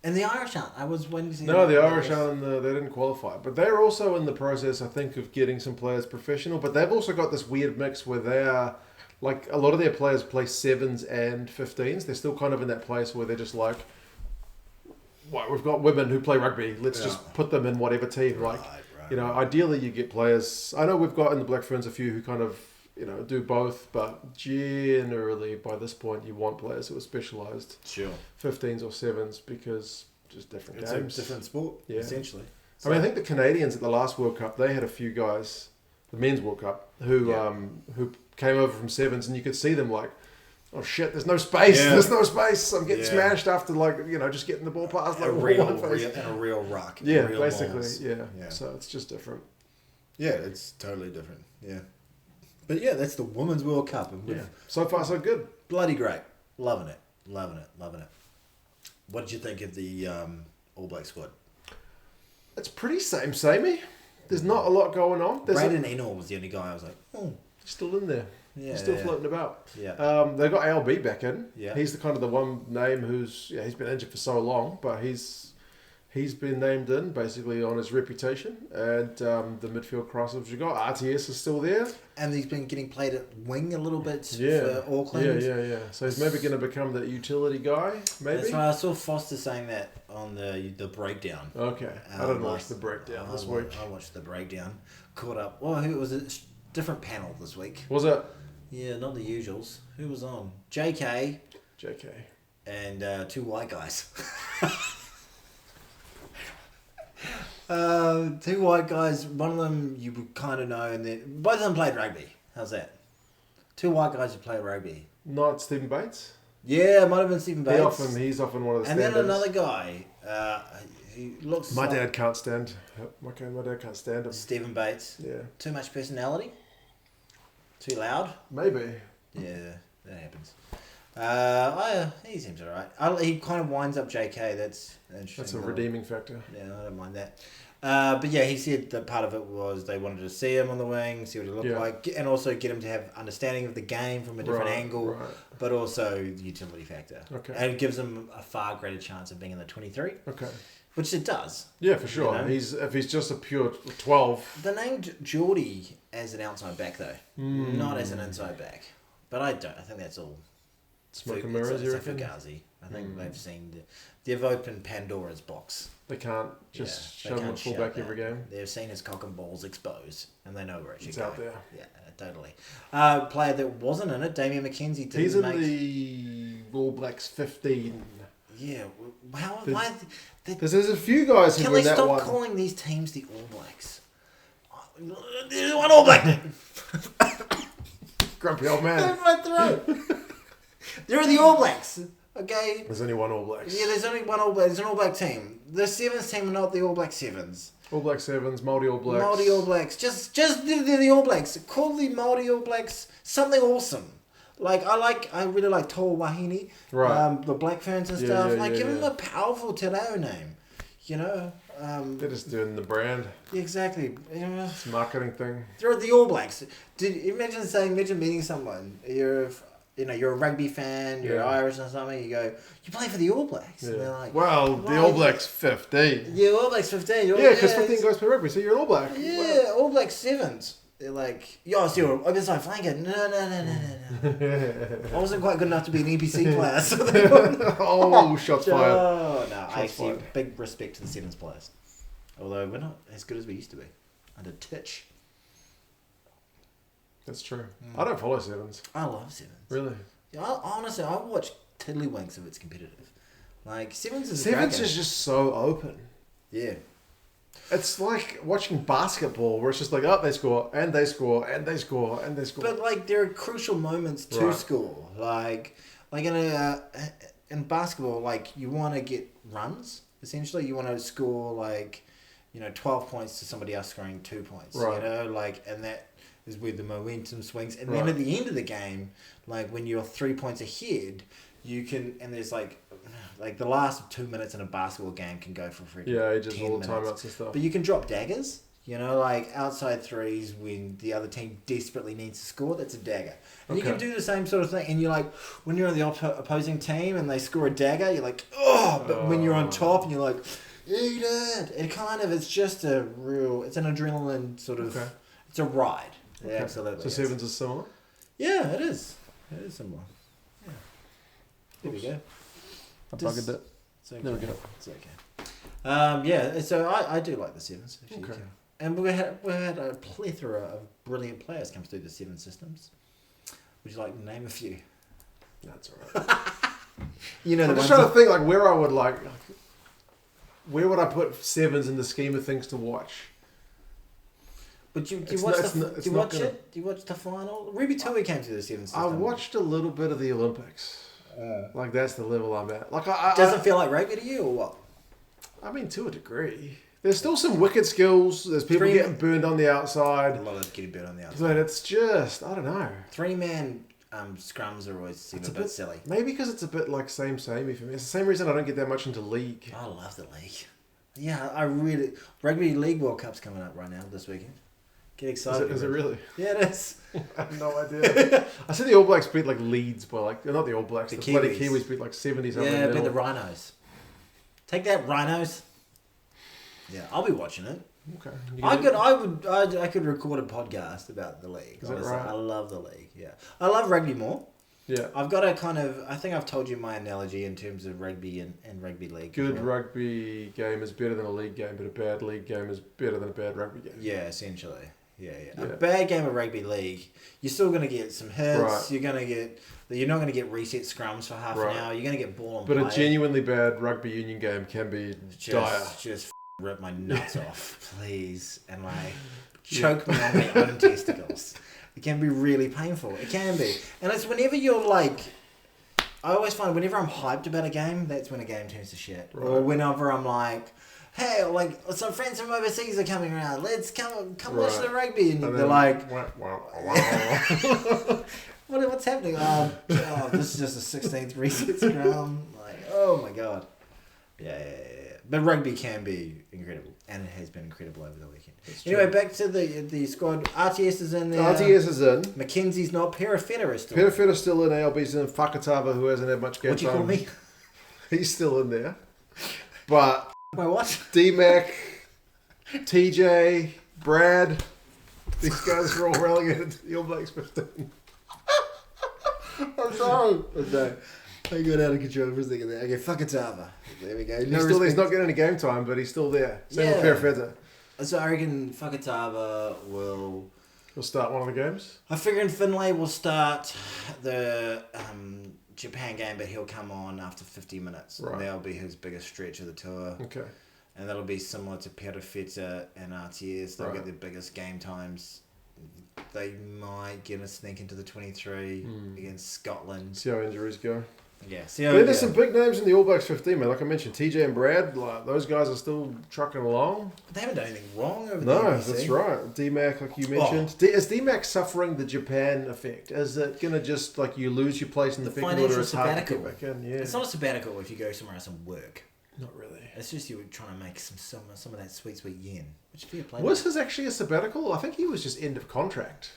And the Irish aren't. I was waiting to see... No, the Irish aren't. They didn't qualify. But they're also in the process, I think, of getting some players professional. But they've also got this weird mix where they are... Like, a lot of their players play 7s and 15s. They're still kind of in that place where they're just like... Well, we've got women who play rugby. Let's just put them in whatever team. Right. Ideally you get players. I know we've got in the Black Ferns a few who kind of, do both, but generally by this point you want players who are specialised. Sure. 15s or 7s because just different games. It's a different sport, essentially. So, I think the Canadians at the last World Cup, they had a few guys the Men's World Cup, who came over from sevens, and you could see them like, oh shit, there's no space. Yeah. There's no space. I'm getting smashed after just getting the ball past like a real ruck. Yeah, real basically. balls. Yeah. So it's just different. Yeah, it's totally different. Yeah. But yeah, that's the Women's World Cup. Yeah. So far, so good. Bloody great. Loving it. What did you think of the All Black squad? It's pretty samey. There's not a lot going on. Braden Ennor was the only guy I was like, oh. He's still in there. Yeah, he's still floating about. Yeah. They got ALB back in. Yeah. He's the one name who's he's been injured for so long, but he's been named in basically on his reputation, and the midfield crossovers you got. RTS is still there, and he's been getting played at wing a little bit for Auckland. Yeah. So he's maybe going to become that utility guy. Maybe. That's why I saw Foster saying that on the breakdown. Okay, I didn't watch the breakdown this week. I watched the breakdown. Caught up. Well, who was it? Different panel this week. Was it? Yeah, not the usuals. Who was on? JK. And two white guys. Two white guys. One of them you would kind of know, and then both of them played rugby. How's that? Two white guys who play rugby. Not Stephen Bates. Yeah, it might have been Stephen Bates. He's often one of the. And then another guy. He looks. My dad can't stand. Okay, my dad can't stand him. Stephen Bates. Yeah. Too much personality. Too loud. Maybe. Yeah, that happens. He seems alright. He kind of winds up JK. That's interesting. That's a redeeming factor. Yeah, I don't mind that. But yeah, he said that part of it was they wanted to see him on the wing, see what he looked like, and also get him to have understanding of the game from a different angle, but also the utility factor. Okay. And it gives him a far greater chance of being in the 23. Okay. Which it does. Yeah, for sure. You know? If he's just a pure 12. They named Geordie as an outside back though, not as an inside back. But I think that's all. Smoke and mirrors, you reckon? Fugazi. I think they've opened Pandora's box. They can't just shove him at fullback every game. They've seen his cock and balls exposed, and they know where it should go. It's out there. Yeah, totally. Player that wasn't in it, Damien McKenzie. He's in the All Blacks 15. Yeah. There's a few guys who were that one. Can they stop calling these teams the All Blacks? There's one All Black. Grumpy old man. Over my throat. They're the All Blacks. Okay. There's only one All Blacks. Yeah, there's only one All Black. There's an All Black team. The Sevens team are not the All Black Sevens. All Black Sevens, Māori All Blacks. Māori All Blacks. Just they're the All Blacks. Call the Māori All Blacks something awesome. I really like Toa Wahine. Right. The Black Ferns and stuff. Give them a powerful Te Reo name. You know. They're just doing the brand. Exactly. It's a marketing thing. They're the All Blacks. Imagine meeting someone. You're a rugby fan, you're Irish or something, you go, you play for the All Blacks. Yeah. And they're like, well, the All Blacks 15. Yeah, All Blacks 15. Because 15 guys play rugby, so you're an All Black. Yeah, wow. All Blacks 7s. They're like, yo, so I'm just like flanker. No. I wasn't quite good enough to be an EPC player. So shots fired. Oh, no, I see big respect to the 7s players. Although we're not as good as we used to be under Titch. That's true. I don't follow sevens. I love sevens. Really? Yeah, honestly, I watch tiddlywinks if it's competitive. Like sevens is just so open. Yeah. It's like watching basketball where it's just like, oh, they score, and they score, and they score, and they score. But there are crucial moments to score. Like in basketball, you want to get runs. Essentially, you want to score 12 points to somebody else scoring 2 points. Right. And that is where the momentum swings. And then at the end of the game, when you're 3 points ahead, you can, and there's the last 2 minutes in a basketball game can go for free. Yeah, just all the timeouts and stuff. But you can drop daggers, outside threes when the other team desperately needs to score. That's a dagger. And you can do the same sort of thing. And you're when you're on the opposing team and they score a dagger, you're like, oh, but when you're on top and you're like, eat it. It's just it's an adrenaline sort of, it's a ride. Okay. Yeah, absolutely. So sevens is similar? Yeah, it is. It is similar. Yeah. There we go. I bugged it. Okay. There we go. It's okay. So I do like the sevens. Okay. And we had a plethora of brilliant players come through the seven systems. Would you like to name a few? That's all right. I'm just trying to think where I would where would I put sevens in the scheme of things to watch? Do you watch it? Do you watch the final? Ruby Tui came to the Sevens. I watched a little bit of the Olympics. Like that's the level I'm at. Like doesn't feel like rugby to you, or what? I mean, to a degree. There's still some wicked skills. There's people getting burned on the outside. A lot of getting burned on the outside. But it's just, I don't know. 3-man scrums are always seem a bit silly. Maybe because it's a bit like samey for me. It's the same reason I don't get that much into league. I love the league. Yeah, Rugby League World Cup's coming up right now this weekend. Get excited. Is it really? Yeah, it is. I have no idea. I said the All Blacks beat like Leeds by like, not the All Blacks, the bloody Kiwis beat like 70 something. Yeah, beat the Rhinos. Take that, Rhinos. Yeah, I'll be watching it. Okay. I could record a podcast about the league. Is that right? I love the league. Yeah, I love rugby more. Yeah. I've got a kind of. I think I've told you my analogy in terms of rugby and rugby league. Good rugby game is better than a league game, but a bad league game is better than a bad rugby game. Yeah, essentially. Yeah. A bad game of rugby league, you're still going to get some hits. Right. You're not going to get reset scrums for half an hour. You're going to get ball and play. But a genuinely bad rugby union game can be dire. Just rip my nuts off, please, and like choke me on my own testicles. It can be really painful. It can be, and it's whenever you're like. I always find whenever I'm hyped about a game, that's when a game turns to shit. Right. Or whenever I'm like, hey, like some friends from overseas are coming around. Let's come watch the rugby, and they're like, what's happening? Oh, this is just a 16th reset scrum. Like, oh my god. Yeah. But rugby can be incredible, and it has been incredible over the weekend. Anyway, back to the squad. RTS is in there. RTS is in. Mackenzie's not. Perifeta is still. Perifeta's still in. ALB's in. Fakatava, who hasn't had much game time. What you call me? He's still in there. But my what? DMAC, TJ, Brad, these guys are all relegated to the All Blacks 15. I'm sorry. I got out of control for a second there. Okay, Fakatava. There we go. He's not getting any game time, but he's still there. Same with Perifeta. So I reckon Fakatava will... He'll start one of the games? I figure in Finlay will start the Japan game, but he'll come on after 50 minutes. Right. And that'll be his biggest stretch of the tour. Okay. And that'll be similar to Perifeta and RTS. They'll get their biggest game times. They might get a sneak into the 23 against Scotland. See how injuries go. Yeah. There's some big names in the All Blacks 15, man. Like I mentioned, TJ and Brad, like those guys are still trucking along. But they haven't done anything wrong over there. No, that's right. DMAC, like you mentioned. Is DMAC suffering the Japan effect? Is it going to just, like, you lose your place in the pecking order? It's hard to get back in? Yeah. It's not a sabbatical if you go somewhere else and work. Not really. It's just you trying to make some of that sweet yen. Which fair play. Was his actually a sabbatical? I think he was just end of contract.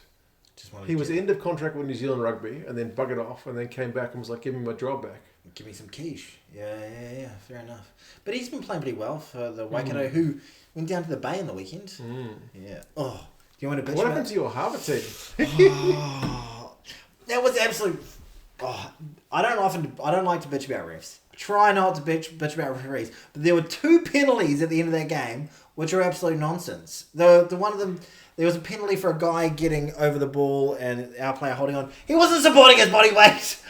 He was end of contract with New Zealand Rugby and then buggered off and then came back and was like, give me my job back. Give me some quiche. Yeah, fair enough. But he's been playing pretty well for the Waikato who went down to the Bay on the weekend. Yeah. Oh, do you want to bitch What about happened to your Harbour team? That was absolute... Oh, I don't like to bitch about refs. Try not to bitch about referees. But there were 2 penalties at the end of that game, which are absolute nonsense. The one of them... There was a penalty for a guy getting over the ball and our player holding on. He wasn't supporting his body weight.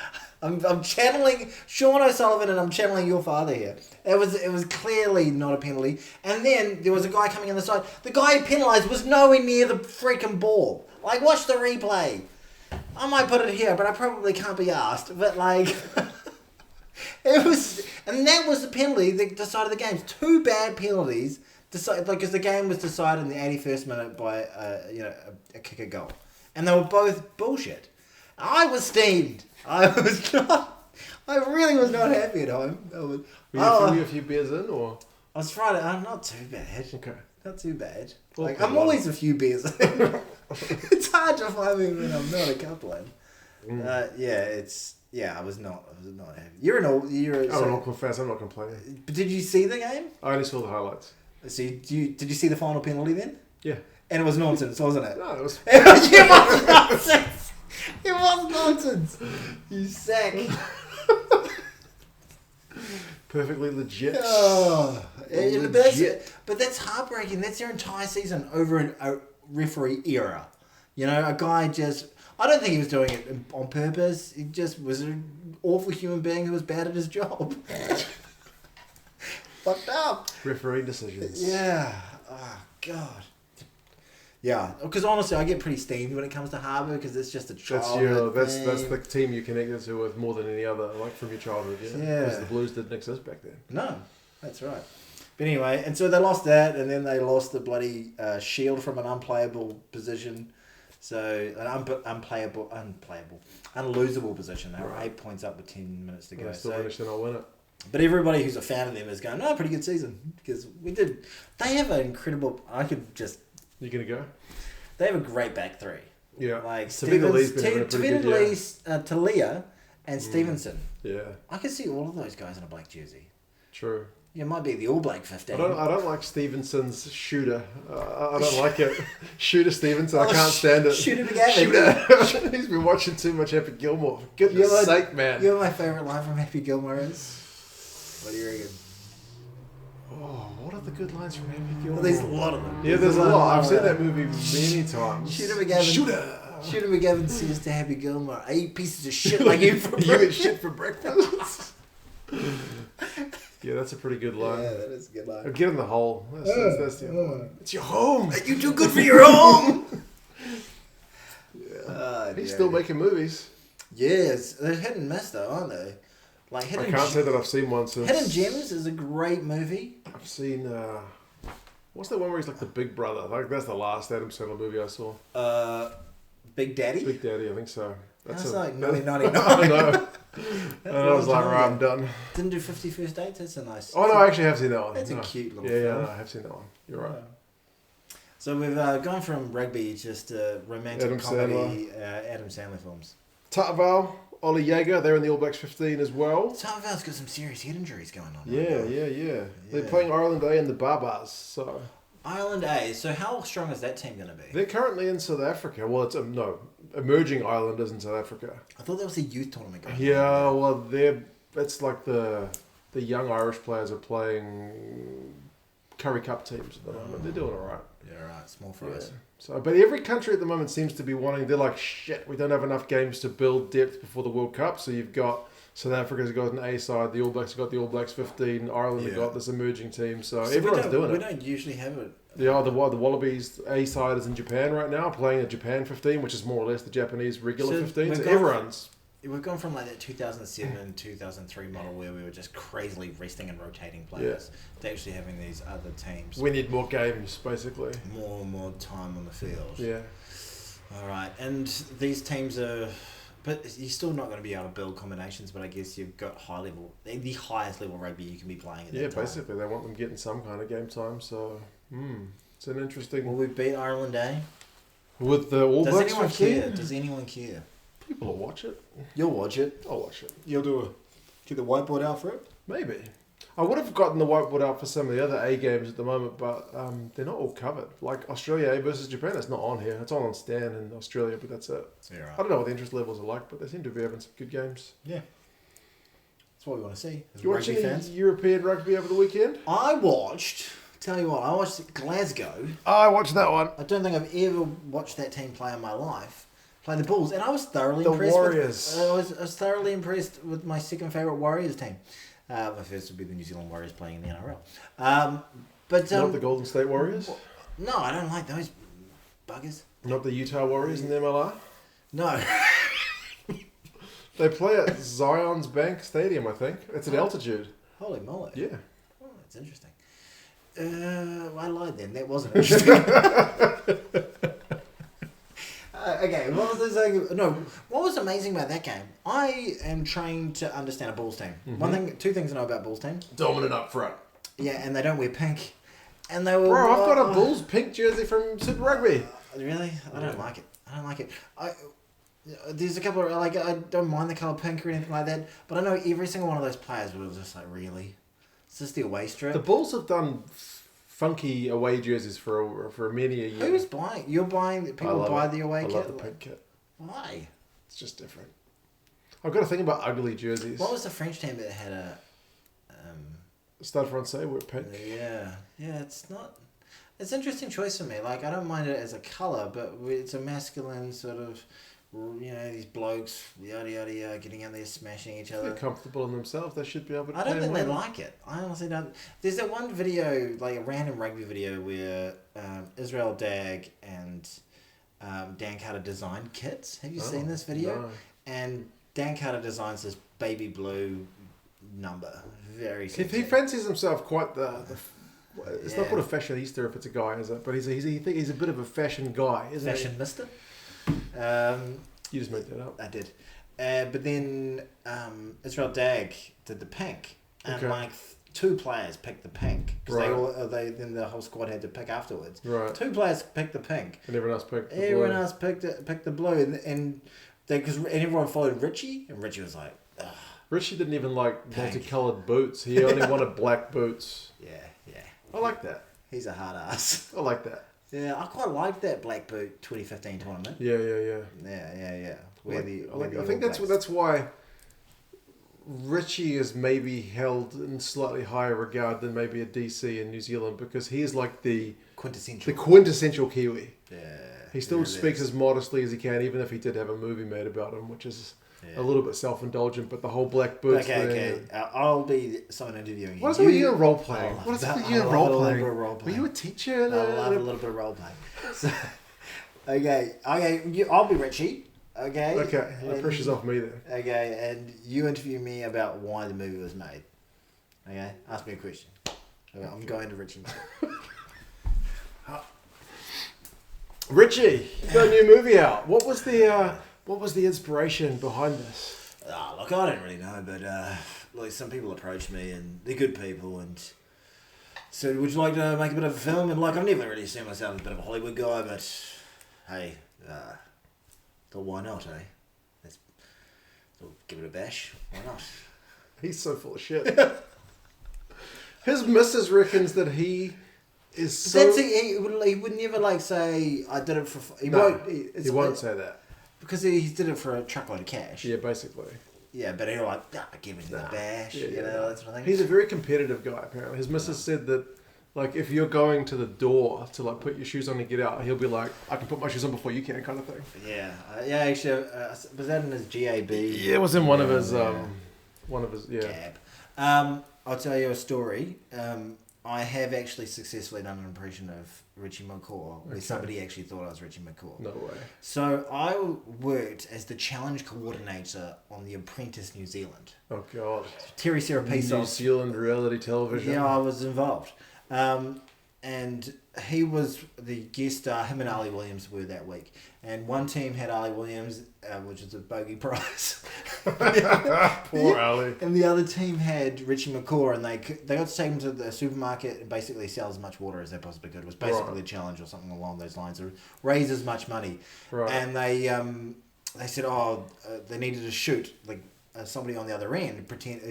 I'm channeling Sean O'Sullivan and I'm channeling your father here. It was clearly not a penalty. And then there was a guy coming on the side. The guy who penalised was nowhere near the freaking ball. Like, watch the replay. I might put it here, but I probably can't be asked. But like, and that was the penalty that decided the game. 2 bad penalties. Because the game was decided in the 81st minute by a kicker goal, and they were both bullshit. I was steamed. I really was not happy at home. Were you a few beers in, or? I was trying to. Not too bad. Okay. Not too bad. Like, I'm always a few beers in. It's hard to find me when I'm not a couple in. I was not happy. You're an Auckland fan. I'm not complaining. But did you see the game? I only saw the highlights. So did you see the final penalty then? Yeah. And it was nonsense, wasn't it? No, it was... It was nonsense! It was nonsense! You sack. Perfectly legit. Oh, but that's heartbreaking. That's their entire season over a referee era. You know, a guy just... I don't think he was doing it on purpose. He just was an awful human being who was bad at his job. Fucked up. Referee decisions. Yeah. Oh, God. Yeah, because honestly, I get pretty steamed when it comes to Harbour because it's just a childhood that's the team you connected to with more than any other, like from your childhood. Yeah, because the Blues didn't exist back then. No, that's right. But anyway, and so they lost that, and then they lost the bloody Shield from an unplayable position. So an unlosable position. They were 8 points up with 10 minutes to go. They still managed to not win it. But everybody who's a fan of them is going, no, pretty good season because we did. They have an incredible. I could just. You gonna go? They have a great back three. Yeah. Like Tavita, Talia, and Stevenson. Yeah. I could see all of those guys in a black jersey. True. Yeah, it might be the All Black 15. I don't like Stevenson's shooter. I don't like it. Shooter Stevenson, I can't stand it. Shooter McGavin. Shooter. He's been watching too much Happy Gilmore. For goodness sake, man. You know my favourite line from Happy Gilmore is? What do you reckon? Oh, what are the good lines from Happy Gilmore? Well, there's a lot of them. Yeah, there's a lot. I've seen that movie many times. Shooter McGavin says to Happy Gilmore, I eat pieces of shit like you for breakfast. You eat shit for breakfast? Yeah, that's a pretty good line. Yeah, that is a good line. Get in the hole. That's the other one. It's your home. You do good for your home. He's still making movies. Yes, they're hit and miss though, aren't they? Like I can't say that I've seen one since. Hidden Gems is a great movie. I've seen. What's that one where he's like the big brother? Like that's the last Adam Sandler movie I saw. Big Daddy. Big Daddy, I think so. That's like 1999. I know. And I was like, right, I'm done. Didn't do 50 First Dates. That's a nice. Oh no, I actually have seen that one. That's a cute little film. film. Yeah, I have seen that one. You're right. So we've gone from rugby just romantic comedy, Adam Sandler films. Tataval, Ollie Jaeger, they're in the All Blacks 15 as well. Tataval's got some serious head injuries going on. Yeah. They're playing Ireland A in the Barbars, so. Ireland A. So how strong is that team going to be? They're currently in South Africa. Well, it's emerging Islanders in South Africa. I thought that was a youth tournament going on. Yeah, well, it's like the young Irish players are playing Curry Cup teams at the moment. They're doing all right. Yeah, right. Small fries. Yeah. So, but every country at the moment seems to be wanting. They're like, shit, we don't have enough games to build depth before the World Cup. So you've got South Africa's got an A side. The All Blacks have got the All Blacks 15. Ireland have got this emerging team. So everyone's doing it. We don't usually have it. The Wallabies A side is in Japan right now, playing a Japan 15, which is more or less the Japanese regular 15. So everyone's. We've gone from like that 2007, 2003 model where we were just crazily resting and rotating players to actually having these other teams. We need more games, basically. More time on the field. Yeah. All right, and these teams are, but you're still not going to be able to build combinations. But I guess you've got the highest level rugby you can be playing at that time. Basically, they want them getting some kind of game time. So, it's an interesting. Will we beat Ireland A? With the All Blacks 15? Does anyone care? People will watch it. You'll watch it. I'll watch it. You'll get the whiteboard out for it? Maybe. I would have gotten the whiteboard out for some of the other A games at the moment, but they're not all covered. Like Australia A versus Japan, it's not on here. It's on Stan in Australia, but that's it. Yeah, right. I don't know what the interest levels are like, but they seem to be having some good games. Yeah. That's what we want to see. You watching European rugby over the weekend? I watched Glasgow. I watched that one. I don't think I've ever watched that team play in my life. Play the Bulls, and I was thoroughly impressed. The Warriors. I was thoroughly impressed with my second favourite Warriors team. My first would be the New Zealand Warriors playing in the NRL. But not the Golden State Warriors? No, I don't like those buggers. Not the Utah Warriors in the MLR? No. They play at Zion's Bank Stadium, I think. It's at altitude. Holy moly. Yeah. Oh, that's interesting. I lied then. That wasn't interesting. Okay, what was I saying? No, what was amazing about that game? I am trained to understand a Bulls team. Mm-hmm. Two things I know about Bulls team. Dominant up front. Yeah, and they don't wear pink. And they were. Bro, I've got a Bulls pink jersey from Super Rugby. Really? I don't like it. There's a couple of, I don't mind the colour pink or anything like that, but I know every single one of those players was just like, really? Is this the away strip? The Bulls have done funky away jerseys for many a year. Who's buying? You're buying. People buy the away kit. I love the pink kit. Why? It's just different. I've got to think about ugly jerseys. What was the French team that had a? Stade Francais with pink. Yeah. It's not. It's an interesting choice for me. Like I don't mind it as a colour, but it's a masculine sort of. These blokes, yada yada yada, getting out there smashing each other. They're comfortable in themselves. They should be able to. I don't think they like it. I honestly don't. There's that one video, like a random rugby video, where Israel Dag and Dan Carter designed kits. Have you seen this video? No. And Dan Carter designs this baby blue number. Very sexy. He fancies himself quite it's not called a fashionista if it's a guy, is it? But he's a bit of a fashion guy, isn't he? Fashion mister? You just made that up. I did. But then Israel Dag did the pink. And two players picked the pink. Because then the whole squad had to pick afterwards. Right. Two players picked the pink. And everyone else picked the blue. Everyone else picked the blue. And everyone followed Richie. And Richie was like, ugh. Richie didn't even like multicoloured boots. He only wanted black boots. Yeah. I like that. He's a hard ass. I like that. Yeah, I quite like that black boot 2015 tournament. Yeah. I think that's why Richie is maybe held in slightly higher regard than maybe a DC in New Zealand, because he is like the quintessential Kiwi. Yeah. He still speaks as modestly as he can, even if he did have a movie made about him, which is a little bit self-indulgent, but the whole black boots thing. Okay. I'll be someone interviewing you. What is it with you and role-playing? What is it with you and role-playing? Were you a teacher? I love a little bit of role-playing. So, okay. I'll be Richie. Okay. The pressure's off me then. Okay, and you interview me about why the movie was made. Okay, ask me a question. Okay, I'm going to Richie. Richie, you got a new movie out. What was the inspiration behind this? Look, I don't really know, but some people approached me and they're good people and said, would you like to make a bit of a film? And I've never really seen myself as a bit of a Hollywood guy, but hey, thought why not, eh? Let's give it a bash. Why not? He's so full of shit. His missus reckons that he is so... He would never say, I did it for... He won't say that. Because he did it for a truckload of cash. Yeah, basically. Yeah, but he'll give it the bash, that sort of thing. He's a very competitive guy, apparently. His missus said that, if you're going to the door to, put your shoes on and get out, he'll be like, I can put my shoes on before you can, kind of thing. Yeah. Actually, was that in his GAB? Yeah, it was in one of his, Cab. I'll tell you a story. I have actually successfully done an impression of Richie McCaw, where somebody actually thought I was Richie McCaw. No way. So I worked as the challenge coordinator on The Apprentice New Zealand. Oh, God. Terry Serapisos. New Zealand reality television. Yeah, I was involved. And he was the guest star. Him and Ali Williams were that week. And one team had Ali Williams, which is a bogey prize. Poor Ali. And the other team had Richie McCaw, and they got to take him to the supermarket and basically sell as much water as they possibly could. It was basically a challenge or something along those lines, or raise as much money. Right. And they said, they needed to shoot somebody on the other end, pretend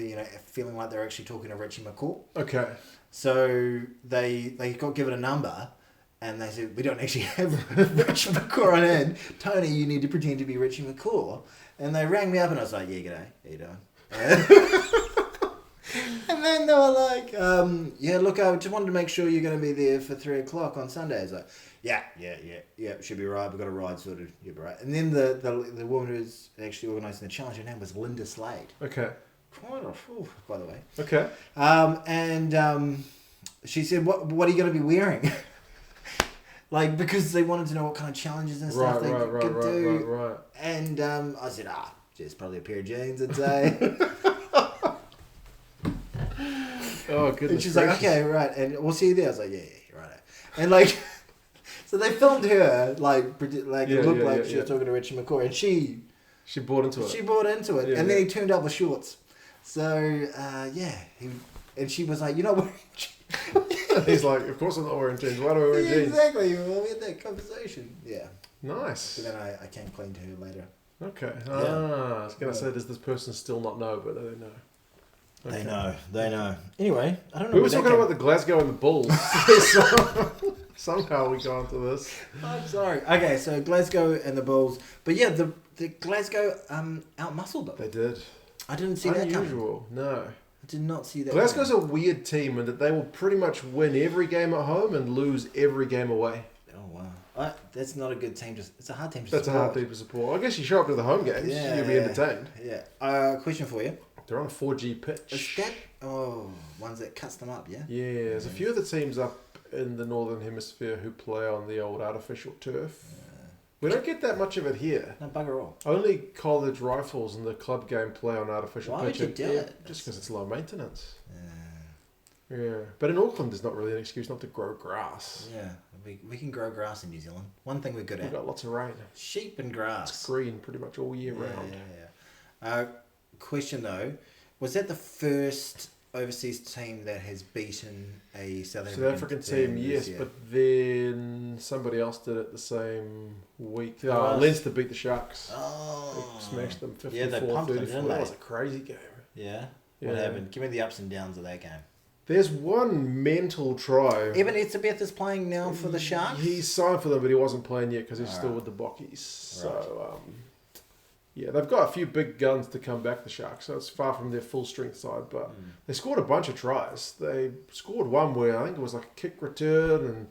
feeling like they're actually talking to Richie McCaw. Okay. So they got given a number, and they said, we don't actually have Richie McCaw on hand. Tony, you need to pretend to be Richie McCaw. And they rang me up, and I was like, yeah, g'day, how you doing? And then they were like, look, I just wanted to make sure you're going to be there for 3 o'clock on Sunday. I was like, yeah, should be right. We've got a ride sorted. You'll be right. And then the woman who's actually organising the challenge, her name was Linda Slade. Okay. By the way. Okay. And she said, what are you going to be wearing? Because they wanted to know what kind of challenges and stuff they could do. Right. And I said, just probably a pair of jeans, I'd say. Oh, goodness. And she's like, okay, right. And we'll see you there. I was like, yeah, right. And so they filmed her, it looked like she was talking to Richie McCaw. And she bought into it. She bought into it. And then he turned up with shorts. So, and she was like, you're not wearing jeans. He's like, of course I'm not wearing jeans. Why do I wear jeans? Exactly. We had that conversation. Yeah. Nice. So then I came clean to her later. Okay. I was going to say, does this person still not know, but they don't know. Okay. They know. Anyway, I don't know. We were talking about the Glasgow and the Bulls. Somehow we got into this. I'm sorry. Okay, so Glasgow and the Bulls. But yeah, the Glasgow outmuscled them. They did. I didn't see that coming. Unusual. No. I did not see that Glasgow's a weird team in that they will pretty much win every game at home and lose every game away. Oh, wow. That's not a good team. It's a hard team to support. That's a hard team to support. I guess you show up to the home games, you'll be entertained. Yeah. Question for you. They're on a 4G pitch. Is that... ones that cuts them up, yeah? Yeah, there's a few of the teams up in the Northern Hemisphere who play on the old artificial turf. We don't get that much of it here. No, bugger all. Only college rifles and the club game play on artificial pitch. Why would you do it? Just because it's low maintenance. Yeah. But in Auckland, there's not really an excuse not to grow grass. Yeah, we can grow grass in New Zealand. One thing we're good at. We've got lots of rain. Sheep and grass. It's green pretty much all year round. Yeah. Question though, was that the first overseas team that has beaten a South African team? Yes, but then somebody else did it the same week. Leinster beat the Sharks. Oh. They smashed them 54-34. That was a crazy game. Yeah? What happened? Give me the ups and downs of that game. There's one mental try. Evan Etzebeth is playing now for the Sharks? He's signed for them, but he wasn't playing yet because he's still with the Bockies. So, yeah, they've got a few big guns to come back, the Sharks, so it's far from their full strength side, but they scored a bunch of tries. They scored one where I think it was like a kick return, and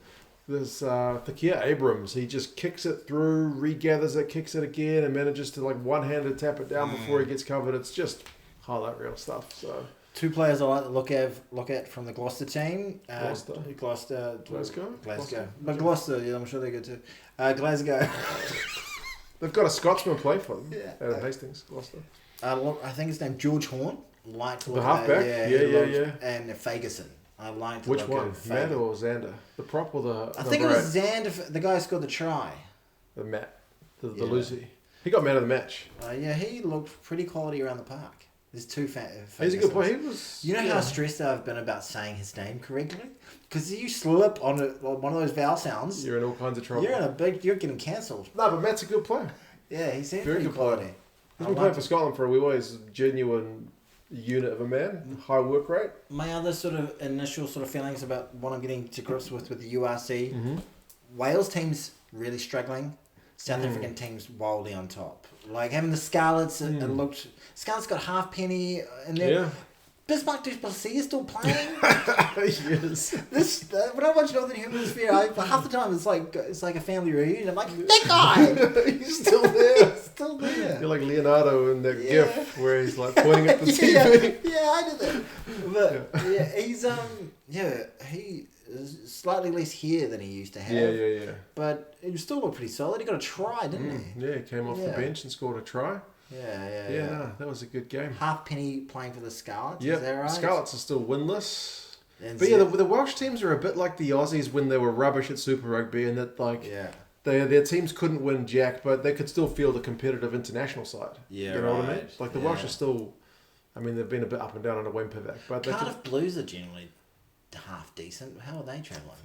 there's Thakia Abrams. He just kicks it through, regathers it, kicks it again, and manages to like one-handed tap it down before he gets covered. It's just highlight reel stuff. So two players I like to look at from the Gloucester team. Glasgow. But Gloucester, I'm sure they're good too. Glasgow. They've got a Scotsman play for them out of Hastings, Gloucester. I think his name George Horn. The halfback? Yeah. And Fagerson. I liked to Which one? Matt or Xander? The prop or the I think it was Xander, the guy who scored the try. The Matt. The Lucy. He got man of the match. He looked pretty quality around the park. There's two He's a good player. You know how stressed I've been about saying his name correctly? Because you slip on one of those vowel sounds, you're in all kinds of trouble. You're getting cancelled. No, but Matt's a good player. Yeah, he seems pretty good quality. He's been playing for Scotland for a wee while. He's a genuine unit of a man. High work rate. My other sort of initial sort of feelings about what I'm getting to grips with the URC, Wales team's really struggling. South African team's wildly on top. Like having the Scarlets, Scarlets got Halfpenny, and then Bismarck du Plessis is still playing. Yes. When I watch Northern Hemisphere, half the time it's like a family reunion. I'm like, that guy, he's still there. Still there. You're like Leonardo in that GIF where he's like pointing at the TV. I did that. But he's he is slightly less hair than he used to have. Yeah. But he still looked pretty solid. He got a try, didn't he? Yeah, he came off the bench and scored a try. Yeah. That was a good game. Halfpenny playing for the Scarlets. Yeah, is that right? Scarlets are still winless. But the Welsh teams are a bit like the Aussies when they were rubbish at Super Rugby, and that their teams couldn't win jack, but they could still field a competitive international side. Yeah, you know what I mean? Like the Welsh are still, they've been a bit up and down on the Wayne Pivac, but Cardiff Blues are generally half decent. How are they travelling?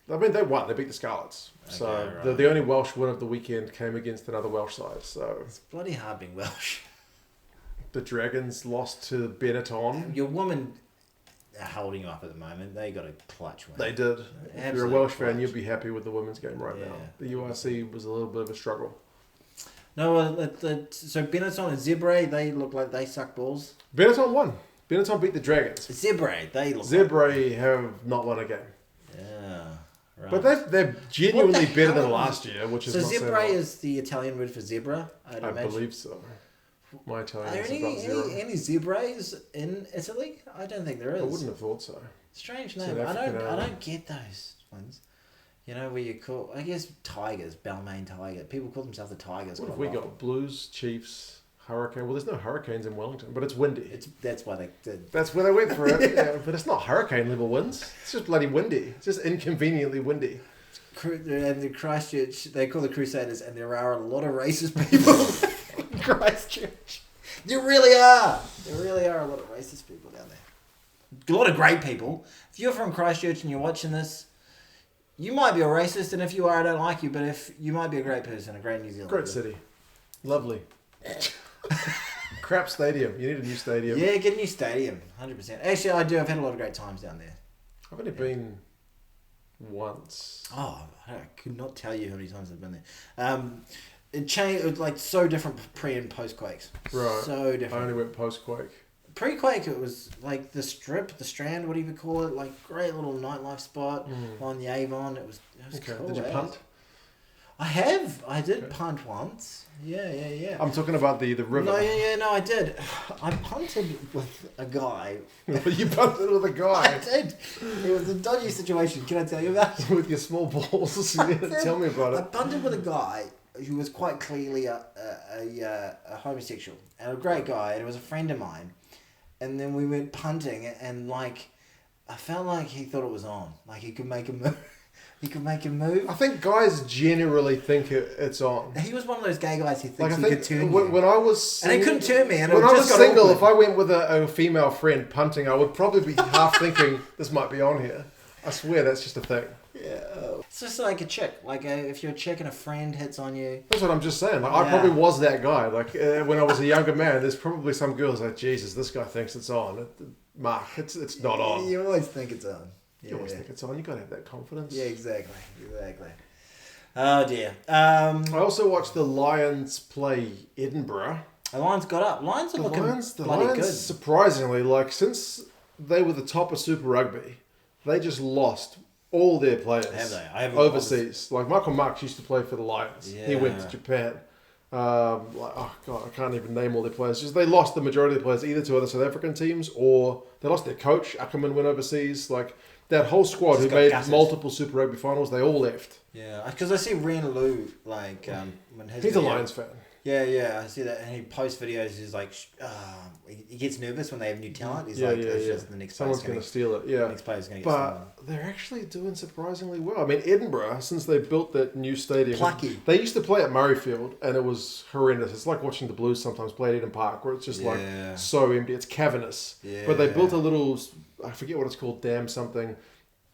They won. They beat the Scarlets. So the only Welsh win of the weekend came against another Welsh side. So it's bloody hard being Welsh. The Dragons lost to Benetton. Your women are holding you up at the moment. They got a clutch win. They did. If you're a Welsh fan, you'd be happy with the women's game right now. The URC was a little bit of a struggle. No, so Benetton and Zebre, they look like they suck balls. Benetton won. Benetton beat the Dragons. Zebre, they look Zebre have not won a game. Yeah. Right. But they're genuinely better than last year, which is so not Zebre is the Italian word for zebra, I believe so. My Italian is about zero. Any zebras in Italy? I don't think there is. I wouldn't have thought so. Strange name. I don't get those ones. You know where you call? I guess tigers, Balmain Tiger. People call themselves the Tigers. What have we got? Blues, Chiefs, Hurricane. Well, there's no hurricanes in Wellington, but it's windy. That's why they did. That's where they went for it. But it's not hurricane level winds. It's just bloody windy. It's just inconveniently windy. And the Christchurch, they call the Crusaders, and there are a lot of racist people in Christchurch. There really are. There really are a lot of racist people down there. A lot of great people. If you're from Christchurch and you're watching this, you might be a racist, and if you are, I don't like you, but if you might be a great person, a great New Zealander. Great city. Lovely. Crap stadium. You need a new stadium. Yeah, get a new stadium. 100%. Actually, I do. I've had a lot of great times down there. I've only been once. Oh, I could not tell you how many times I've been there. It changed, like, so different pre and post quakes. Right. So different. I only went post quake. Pre quake, it was like the Strip, the Strand, what do you call it? Like, great little nightlife spot on the Avon. It was okay. cool. Did you punt? I have. I did punt once. Yeah. I'm talking about the river. No, I did. I punted with a guy. You punted with a guy? I did. It was a dodgy situation. Can I tell you about it? With your small balls? Tell me about it. I punted with a guy who was quite clearly a homosexual. And a great guy. And it was a friend of mine. And then we went punting and like, I felt like he thought it was on. Like he could make a move. I think guys generally think it's on. He was one of those gay guys who thinks he could turn you. When I was and he couldn't turn me. And when I was single, if I went with a female friend punting, I would probably be half thinking this might be on here. I swear that's just a thing. Yeah, it's just like a chick. Like if you're a chick and a friend hits on you. That's what I'm just saying. Like, I probably was that guy. Like when I was a younger man, there's probably some girls like, Jesus, this guy thinks it's on. Mark, it's not on. You always think it's on. You always think it's on. You gotta have that confidence. Yeah, exactly. Oh dear. I also watched the Lions play Edinburgh. The Lions got up. Lions are looking bloody good. Surprisingly, like since they were the top of Super Rugby, they just lost all their players. Have they? Overseas. Like Michael Marks used to play for the Lions. Yeah. He went to Japan. I can't even name all their players. Just they lost the majority of their players either to other South African teams or they lost their coach. Ackerman went overseas. Like that whole squad who made multiple Super Rugby finals, they all left. Yeah, because I see Ren Lu like when he's a Lions fan. Yeah, I see that, and he posts videos. He's like, he gets nervous when they have new talent. He's just the next someone's going to steal it. Yeah, the next player's going to get stolen. But they're actually doing surprisingly well. I mean, Edinburgh, since they built that new stadium, plucky. They used to play at Murrayfield, and it was horrendous. It's like watching the Blues sometimes play at Eden Park, where it's just like so empty. It's cavernous. Yeah. But they built a little, I forget what it's called, dam something.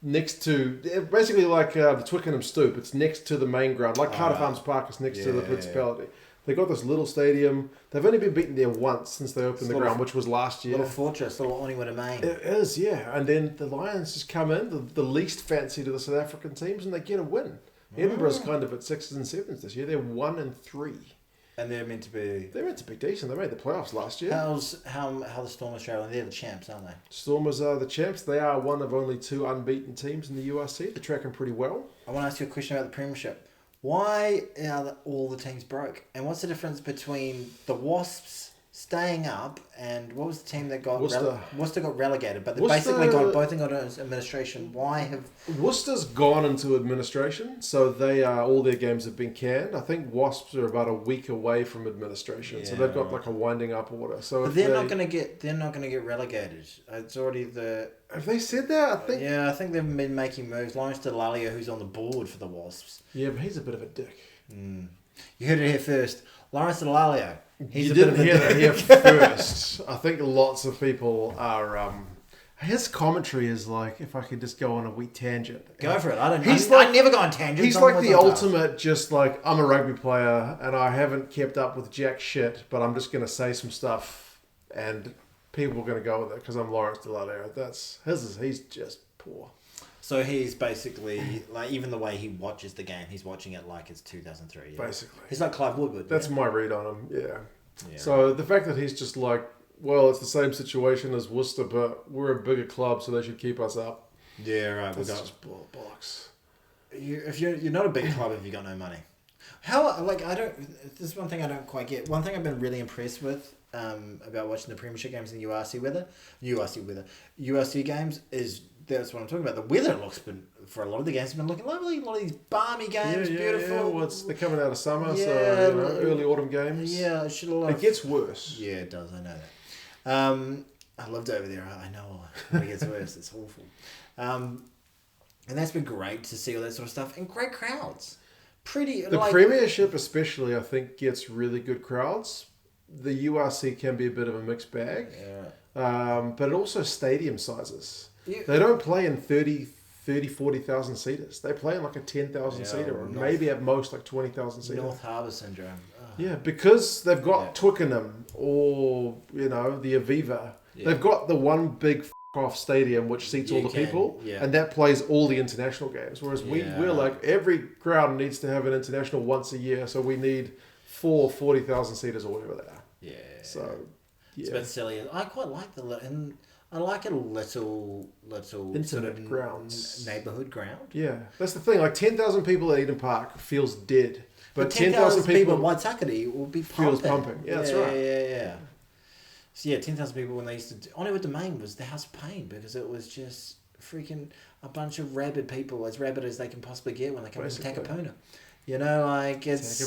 Next to, basically like the Twickenham Stoop. It's next to the main ground. Like Cardiff Arms Park is next to the Principality. Yeah. They got this little stadium. They've only been beaten there once since they opened the ground, which was last year. Little fortress, little Oniwa Domain. It is, yeah. And then the Lions just come in, the least fancy to the South African teams, and they get a win. Edinburgh's kind of at 6s and 7s this year. They're 1-3. And they're meant to be... They're meant to be decent. They made the playoffs last year. How the Stormers travelling? They're the champs, aren't they? Stormers are the champs. They are one of only 2 unbeaten teams in the URC. They're tracking pretty well. I want to ask you a question about the Premiership. Why are all the teams broke? And what's the difference between the Wasps staying up and what was the team that got Worcester got relegated? But they basically both got into administration. Why have Worcester's gone into administration? So they all their games have been canned. I think Wasps are about a week away from administration, so they've got like a winding up order. So but they're not going to get relegated. It's already the. Have they said that? I think they've been making moves. Lawrence Delalia, who's on the board for the Wasps. Yeah, but he's a bit of a dick. You heard it here first. Lawrence Delalia. You didn't hear that here first. I think lots of people are. His commentary is like, if I could just go on a wee tangent. Go for it. I never go on tangents. He's like the ultimate, just like, I'm a rugby player and I haven't kept up with jack shit, but I'm just going to say some stuff and people are going to go with it because I'm Lawrence Delalia. He's just poor. So he's basically, like, even the way he watches the game, he's watching it like it's 2003. Yeah? Basically. He's like Clive Woodward. That's my read on him, yeah. So the fact that he's just like, well, it's the same situation as Worcester, but we're a bigger club, so they should keep us up. Yeah, right. That's just bollocks. You're not a big club if you got no money. This is one thing I don't quite get. One thing I've been really impressed with about watching the Premiership games in URC games is that's what I'm talking about. The weather for a lot of the games, has been looking lovely. A lot of these balmy games, beautiful. Yeah. Well, they're coming out of summer, so early autumn games. Yeah, it gets worse. Yeah, it does. I know that. I lived over there. I know when it gets worse. It's awful. And that's been great to see all that sort of stuff and great crowds. The Premiership especially, I think, gets really good crowds. The URC can be a bit of a mixed bag. Yeah. But also stadium sizes. Yeah. They don't play in 40,000 seaters. They play in like a 10,000 seater, or maybe at most like 20,000 seater. North Harbour syndrome. Oh. Yeah, because they've got Twickenham or, the Aviva. Yeah. They've got the one big off stadium which seats all the people, and that plays all the international games. Whereas we're like, every crowd needs to have an international once a year, so we need 40,000 seaters or whatever they are. Yeah. So, it's a bit silly. I quite like I like a little intimate sort of grounds, neighbourhood ground. Yeah, that's the thing. Like 10,000 people at Eden Park feels dead, but 10,000 people at Waitakere will be pumping. Feels pumping. Yeah, that's right. Yeah. So yeah, 10,000 people when they used to. Only with the main was the House of Pain because it was just freaking a bunch of rabid people, as rabid as they can possibly get when they come to Takapuna. You know, like it's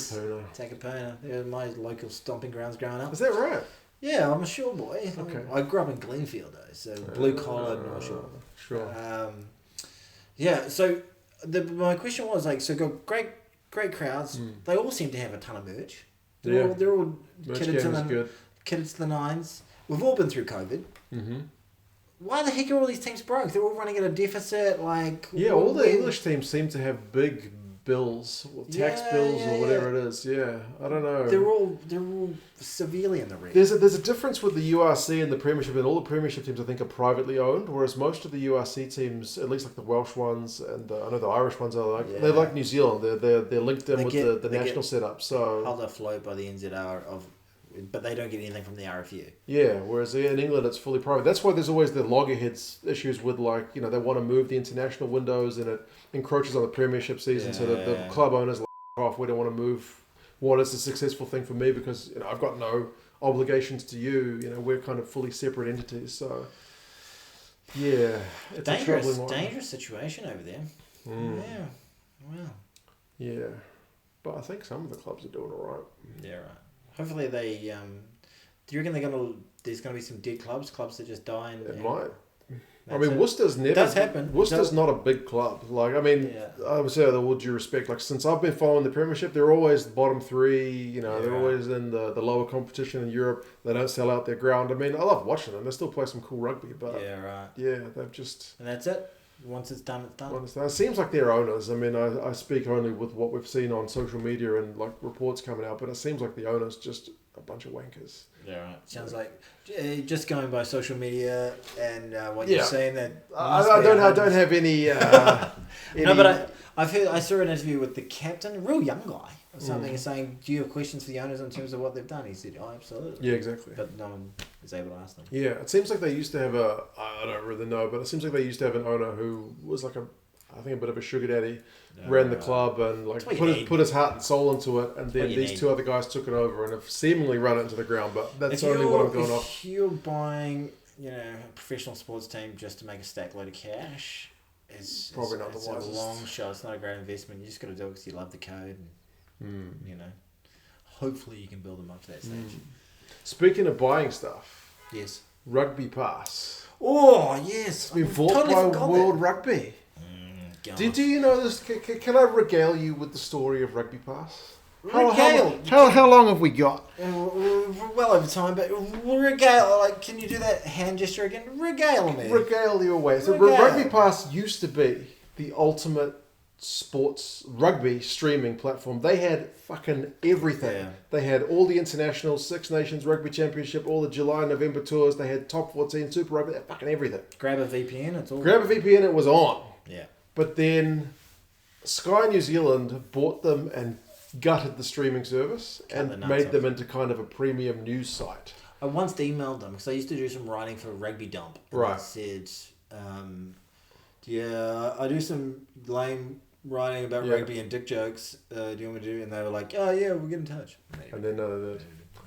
Takapuna. They're my local stomping grounds growing up. Is that right? Yeah, I'm a Shore boy. Okay. I grew up in Glenfield though, so blue collar North Shore. Sure. Yeah. So my question was like, so got great crowds. They all seem to have a ton of merch. They're all kitted to the nines. We've all been through COVID. Mm-hmm. Why the heck are all these teams broke? They're all running at a deficit. Like all the English teams seem to have big bills, or tax bills, or whatever it is. Yeah, I don't know. They're all severely in the red. There's a difference with the URC and the Premiership, and all the Premiership teams I think are privately owned, whereas most of the URC teams, at least like the Welsh ones and I know the Irish ones are like they're like New Zealand. They're linked in with the national setup. So held afloat by the NZR but they don't get anything from the RFU. Yeah, whereas in England it's fully private. That's why there's always the loggerheads issues with like, they want to move the international windows and it encroaches on the Premiership season. So the club owners like off. We don't want to move what is a successful thing for me because I've got no obligations to you. We're kind of fully separate entities. So yeah, it's a troubling one. Dangerous situation over there. Yeah, wow. Yeah, but I think some of the clubs are doing all right. Yeah, right. Hopefully they. Do you reckon there's going to be some dead clubs that just die? It might. I mean, Worcester's never. It does happen. Worcester's not a big club. Like, I mean, I would say with all due respect, like since I've been following the Premiership, they're always the bottom three. They're always in the lower competition in Europe. They don't sell out their ground. I mean, I love watching them. They still play some cool rugby, but they've just. And that's it. Once it's done, it's done. It seems like they're owners. I mean, I speak only with what we've seen on social media and like reports coming out, but it seems like the owners just a bunch of wankers. Yeah, right. Sounds like just going by social media and what you're saying that I don't have any. No, but I saw an interview with the captain, a real young guy or something, saying, "Do you have questions for the owners in terms of what they've done?" He said, "Oh, absolutely." Yeah, exactly. But no one is able to ask them. Yeah, it seems like they used to have I don't really know, but it seems like they used to have an owner who was like I think a bit of a sugar daddy, ran the club and like put his heart and soul into it, and then these two other guys took it over and have seemingly run it into the ground. But that's only what I'm going off. If you're buying, a professional sports team just to make a stack load of cash, it's probably not the wisest. It's a long shot. It's not a great investment. You just got to do it because you love the code, and hopefully you can build them up to that stage. Speaking of buying stuff, yes, Rugby Pass. Oh yes, it's been bought by World Rugby. Do you know this? Can I regale you with the story of Rugby Pass? How long have we got? We're well over time, but regale. Like, can you do that hand gesture again? Regale me. Regale you away. So Rugby Pass used to be the ultimate sports rugby streaming platform. They had fucking everything. Yeah. They had all the international Six Nations Rugby Championship, all the July and November tours. They had Top 14 Super Rugby. They had fucking everything. Grab a VPN. It's all. Grab a VPN. It was on. Yeah. But then Sky New Zealand bought them and gutted the streaming service and made them into kind of a premium news site. I once emailed them because I used to do some writing for Rugby Dump. And I said, I do some lame writing about rugby and dick jokes. Do you want me to do? And they were like, oh yeah, we'll get in touch. And then none of that.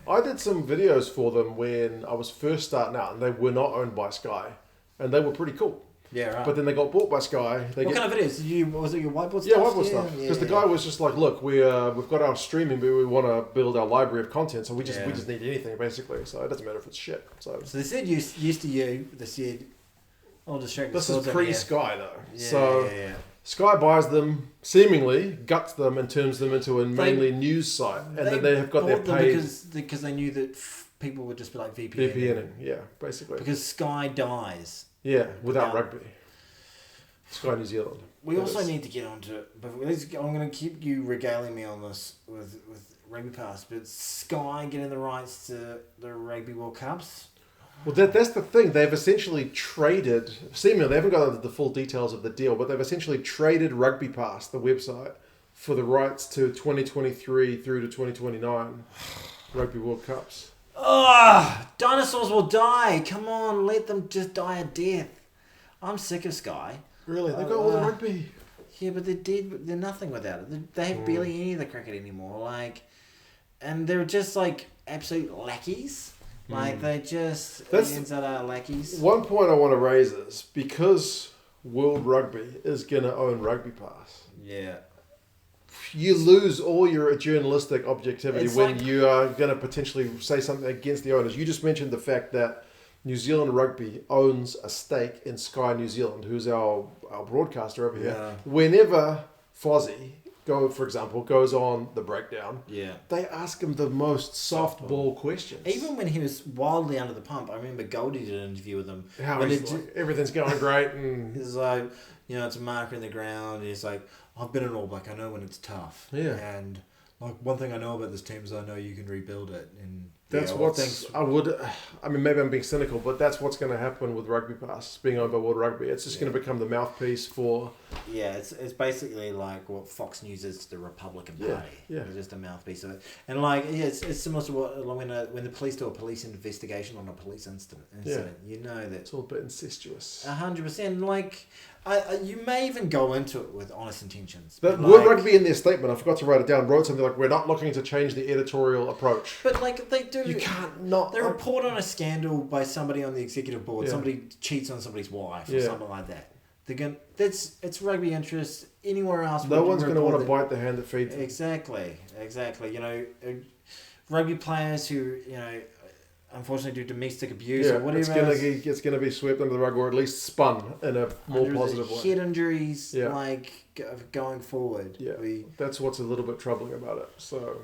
I did some videos for them when I was first starting out and they were not owned by Sky. And they were pretty cool. Yeah, right. But then they got bought by Sky. What kind of videos? Was it your whiteboard stuff? Yeah, whiteboard stuff. Because the guy was just like, look, we've got our streaming, but we want to build our library of content, so we just need anything, basically. So it doesn't matter if it's shit. So they said used to you, they said, I'll distract this is pre-Sky, though. Yeah. Sky buys them, seemingly guts them, and turns them into a mainly news site. And then they have got their paid... Because they knew that people would just be like VPNing, yeah, basically. Because Sky dies. Yeah, without rugby. Sky New Zealand. We also need to get onto it, but I'm going to keep you regaling me on this with Rugby Pass. But Sky getting the rights to the Rugby World Cups. Well, that's the thing. They've essentially traded. Seemingly, they haven't got into the full details of the deal, but they've essentially traded Rugby Pass, the website, for the rights to 2023 through to 2029 Rugby World Cups. Oh, dinosaurs will die. Come on, let them just die a death. I'm sick of Sky. Really? They've got all the rugby. Yeah, but they're dead. They're nothing without it. They have barely any of the cricket anymore. Like, and they're just like absolute lackeys. Like they just ends that are lackeys. One point I want to raise is because World Rugby is gonna own Rugby Pass. Yeah. You lose all your journalistic objectivity It's when like, you are going to potentially say something against the owners. You just mentioned the fact that New Zealand Rugby owns a stake in Sky New Zealand, who's our broadcaster over here. Whenever Fozzie, for example, goes on the breakdown, they ask him the most softball questions. Even when he was wildly under the pump, I remember Goldie did an interview with him. How he's like, everything's going great. And he's like, it's a marker in the ground. He's like, I've been an All Black. I know when it's tough. Yeah. And like one thing I know about this team is I know you can rebuild it. And that's maybe I'm being cynical, but that's what's going to happen with Rugby Pass being owned by World Rugby. It's just going to become the mouthpiece for. Yeah, it's basically like what Fox News is to the Republican Party. Yeah. It's just a mouthpiece of it, and like it's similar to what when the police do a police investigation on a police incident. You know that it's all a bit incestuous. 100%. Like, you may even go into it with honest intentions. But World Rugby in their statement, I forgot to write it down, wrote something like, "We're not looking to change the editorial approach." But like they do, you can't not. They report on a scandal by somebody on the executive board. Somebody cheats on somebody's wife or something like that. It's rugby interests. Anywhere else, no one's going to want to bite the hand that feeds them. Exactly. Rugby players who unfortunately do domestic abuse or whatever. It's going to be swept under the rug or at least spun in a more positive way. Head injuries, going forward. Yeah, that's what's a little bit troubling about it. So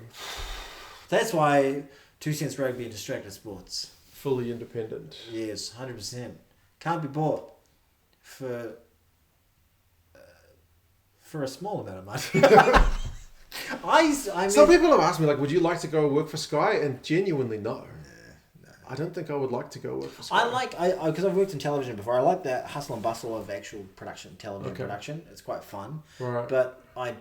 that's why 2 Cents Rugby and Distracted Sports. Fully independent. Yes, 100%. Can't be bought for a small amount of money. Some people have asked me, like, would you like to go work for Sky? And genuinely, no. I don't think I would like to go work for Sky. Because I've worked in television before. I like that hustle and bustle of actual television production. It's quite fun. Right. But I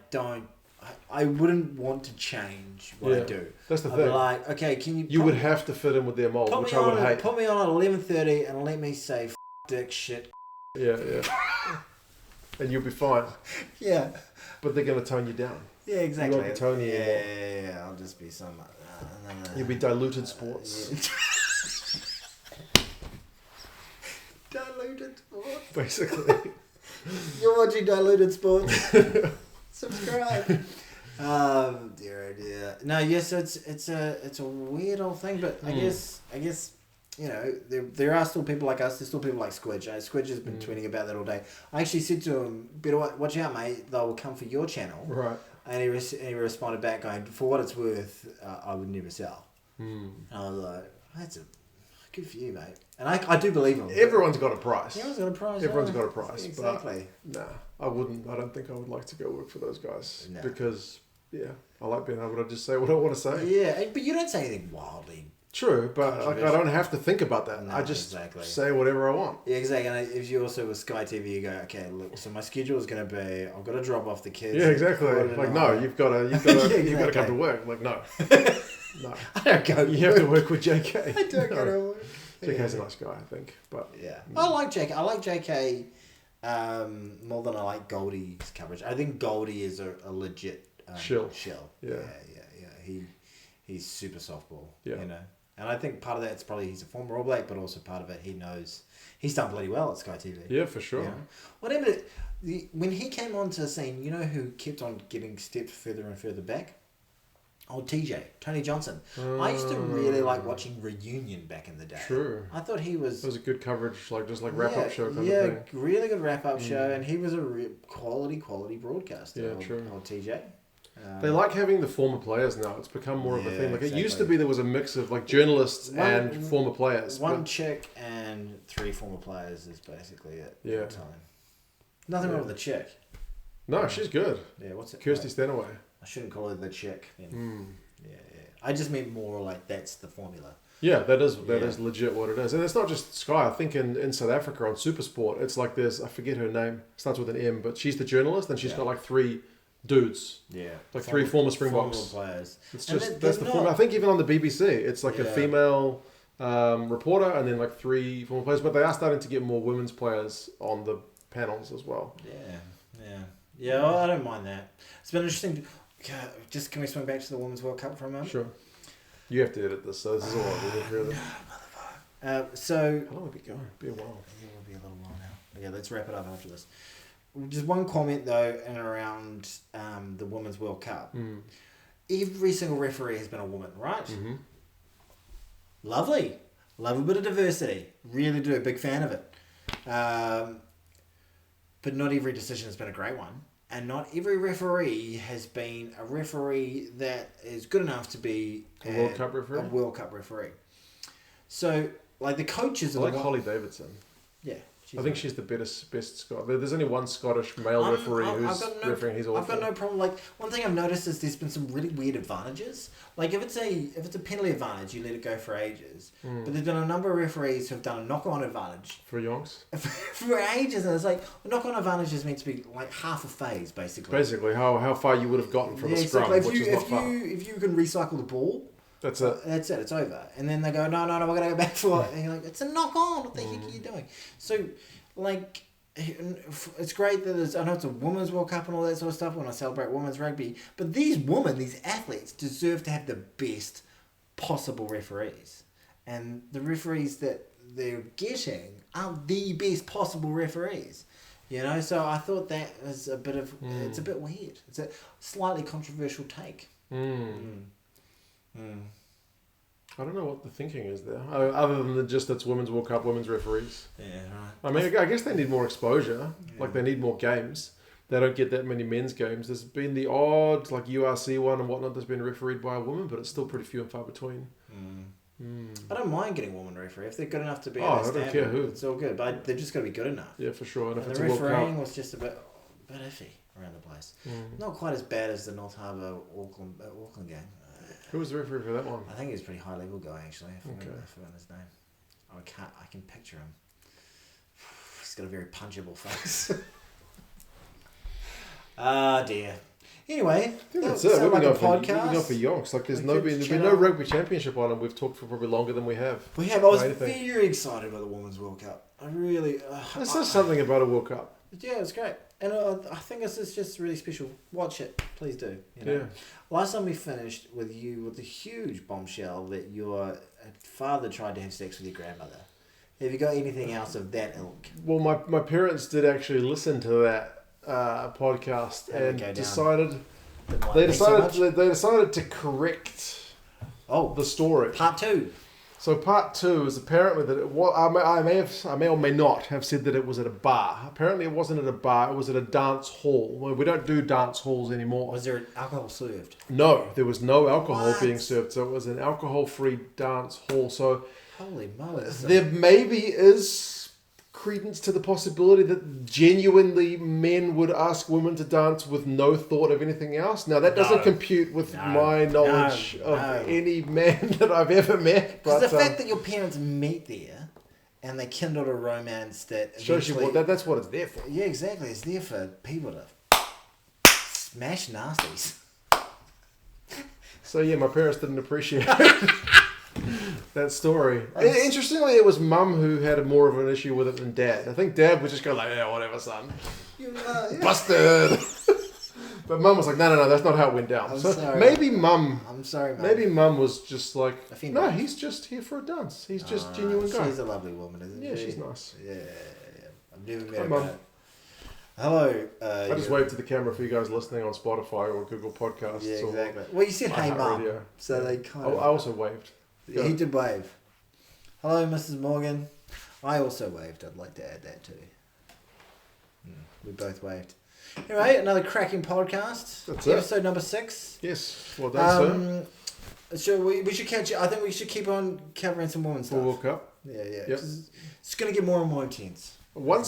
wouldn't want to change what I do. That's the I'd thing. be like, okay, can you... You would have to fit in with their mold, which I would hate. Put me on at 11:30 and let me say dick, shit. Yeah. And you'll be fine. Yeah. But they're going to tone you down. Yeah, exactly. You won't be toning anymore. Yeah. I'll just be some... You'll be diluted sports. Diluted sports. Basically. You're watching Diluted Sports. Subscribe. Dear. No, yes, it's a weird old thing, but I guess there are still people like us. There's still people like Squidge. Squidge has been tweeting about that all day. I actually said to him, "Better watch out, mate. They will come for your channel." Right. And he responded back going, "For what it's worth, I would never sell." And I was like, "That's good for you, mate." And I do believe him. Everyone's got a price. Everyone's got a price. Exactly. But, I wouldn't. I don't think I would like to go work for those guys because I like being able to just say what I want to say. Yeah, but you don't say anything wildly. True, but I don't have to think about that. No, I just say whatever I want. Yeah, exactly. And if you also with Sky TV, you go, okay, look. So my schedule is going to be, I've got to drop off the kids. Yeah, exactly. Like no, you've got to come to work. Like no, I don't go. You have to work with JK. I don't go to work. JK's a nice guy, I think. But I like JK. I like JK more than I like Goldie's coverage. I think Goldie is a legit shill. Yeah. He's super softball. Yeah. And I think part of that's probably he's a former All Black, but also part of it he knows he's done bloody well at Sky TV. Yeah, for sure. Whatever. When he came onto the scene, you know who kept on getting stepped further and further back? Old TJ, Tony Johnson. I used to really like watching Reunion back in the day. True. I thought he was... It was a good coverage, just like wrap-up show kind of thing. Yeah, really good wrap-up show, and he was a quality broadcaster. Yeah, true. Old TJ. They like having the former players now. It's become more of a thing. Like it used to be, there was a mix of like journalists and former players. One chick and 3 former players is basically it. Yeah. All the time. Nothing wrong with the chick. No, she's good. Yeah, what's it? Kirsty Stanaway. I shouldn't call her the chick. Then. Yeah. I just meant more like that's the formula. Yeah, that is legit what it is. And it's not just Sky. I think in South Africa on Supersport, it's like there's, I forget her name, starts with an M, but she's the journalist and she's got like 3 dudes. Yeah. Like three former Springboks. Players. It's just, that's the format. I think even on the BBC, it's like a female reporter and then like three former players. But they are starting to get more women's players on the panels as well. Yeah, well, I don't mind that. It's been interesting. Just can we swing back to the Women's World Cup for a moment? Sure. You have to edit this, so this is all I will hear this. So how long will it be going? It'll be a while. Yeah, it'll be a little while now. Yeah, let's wrap it up after this. Just one comment though, in and around the Women's World Cup. Every single referee has been a woman, right? Mm-hmm. Lovely. Love a bit of diversity. Really do. Big fan of it. But not every decision has been a great one. And not every referee has been a referee that is good enough to be a World Cup referee. A World Cup referee. So, like the coaches are like Holly Davidson. Yeah. I think she's the best Scot. There's only one Scottish male referee who's refereeing. He's awful. I've got no problem. Like one thing I've noticed is there's been some really weird advantages. Like if it's a penalty advantage, you let it go for ages. But there's been a number of referees who've done a knock-on advantage for yonks for ages, and it's like a knock-on advantage is meant to be like half a phase, basically. Basically, how far you would have gotten from a scrum, exactly. which is not far. If you can recycle the ball. That's it. That's it. It's over. And then they go, no, we're going to go back for it. And you're like, it's a knock-on. What the heck are you doing? So, like, it's great that I know it's a Women's World Cup and all that sort of stuff when I celebrate women's rugby. But these women, these athletes, deserve to have the best possible referees. And the referees that they're getting are the best possible referees. You know, so I thought that was a bit of... It's a bit weird. It's a slightly controversial take. I don't know what the thinking is there, other than just it's Women's World Cup, women's referees. Yeah, right. I mean, I guess they need more exposure. Yeah. Like they need more games. They don't get that many men's games. There's been the odd like URC one and whatnot that's been refereed by a woman, but it's still pretty few and far between. I don't mind getting a woman referee if they're good enough to be. I don't care who. It's all good, but they've just got to be good enough. Yeah, for sure. And if the it's a World Cup, refereeing was just a bit iffy around the place. Not quite as bad as the North Harbour Auckland game. Who was the referee for that one? I think he was a pretty high level guy actually. I forgot his name. I can picture him. He's got a very punchable face. Ah dear. Anyway, that's it. We've been going for yonks. Like there's been no rugby championship on, and we've talked for probably longer than we have. I was very excited about the Women's World Cup. I really. There's just something about a World Cup. Yeah, it's great. And I think this is just really special. Watch it. Please do. You know? Yeah. Last time we finished with you with the huge bombshell that your father tried to have sex with your grandmother. Have you got anything else of that ilk? Well, my parents did actually listen to that podcast and decided they decided to correct the story. Part 2. So part 2 is apparently that I may or may not have said that it was at a bar. Apparently it wasn't at a bar. It was at a dance hall. Well, we don't do dance halls anymore. Was there alcohol served? No, there was no alcohol being served. So it was an alcohol-free dance hall. So holy moly! There maybe is credence to the possibility that genuinely men would ask women to dance with no thought of anything else. Now that doesn't compute with my knowledge of any man that I've ever met. But the fact that your parents meet there and they kindled a romance that shows you that's what it's there for. Yeah, exactly. It's there for people to smash nasties. So yeah, my parents didn't appreciate it. That story. Interestingly, it was Mum who had more of an issue with it than Dad. I think Dad would just go like, yeah, whatever, son. Busted. But Mum was like, no, that's not how it went down. I'm so sorry. Maybe Mum... I'm sorry, Mum. Maybe Mum was just like, offended. No, he's just here for a dance. He's just genuine guy. She's a lovely woman, isn't she? Yeah, she's nice. Yeah. I've never met her. Mum. Hello. I just waved to the camera for you guys listening on Spotify or Google Podcasts. Yeah, exactly. Well, you said, hey, Mum. So they kind of... I also waved. He did wave. Hello, Mrs. Morgan. I also waved. I'd like to add that too. We both waved. Anyway, another cracking podcast. That's Episode number 6. Yes. Well done, sir. So we should catch. I think we should keep on covering some women's stuff. World Cup. Yeah. Yep. It's going to get more and more intense. Like I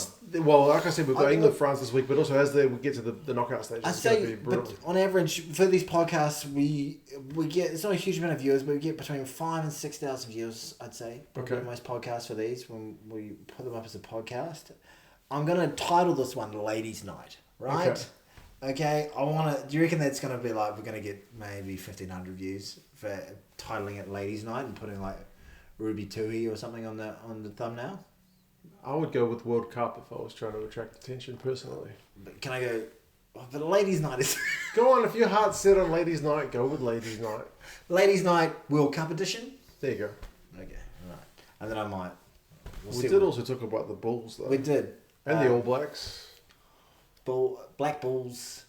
said, we've got England, France this week, but also as we get to the knockout stage, I'd say, but on average, for these podcasts, we get, it's not a huge amount of viewers, but we get between 5,000 and 6,000 views, I'd say. Okay. Most podcasts for these, when we put them up as a podcast. I'm going to title this one Ladies' Night, right? Okay. Okay, I want to. Do you reckon that's going to be like we're going to get maybe 1,500 views for titling it Ladies' Night and putting like Ruby Tui or something on the thumbnail? I would go with World Cup if I was trying to attract attention personally. But can I go? Oh, but Ladies' Night is. Go on, if your heart's set on Ladies' Night, go with Ladies' Night. Ladies' Night World Cup edition. There you go. Okay, right, and then I might. We did also talk about the Bulls though. We did, and the All Blacks. Black Bulls,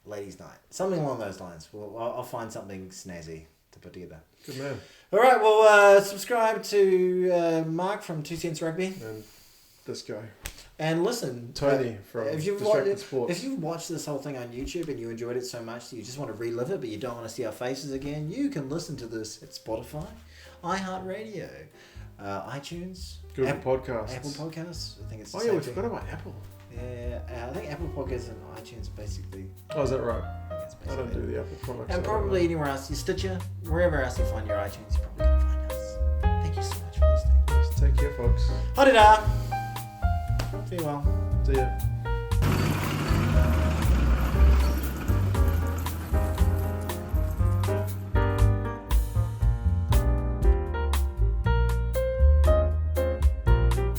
Ladies' Night, something along those lines. I'll find something snazzy to put together. Good man. All right, well, subscribe to Mark from 2 Cents Rugby and this guy. And listen, Tony from Distracted Sports. If you've watched this whole thing on YouTube and you enjoyed it so much that you just want to relive it, but you don't want to see our faces again, you can listen to this at Spotify, iHeartRadio, iTunes, Google Podcasts, Apple Podcasts. I think it's. Oh yeah, we forgot about Apple. Yeah, I think Apple Podcasts and iTunes basically. Oh, is that right? I don't do the Apple products. And probably anywhere else, you Stitcher, wherever else you find your iTunes, you're probably gonna find us. Thank you so much for listening. Just take care, folks. Ha-da-da. See you well. See ya.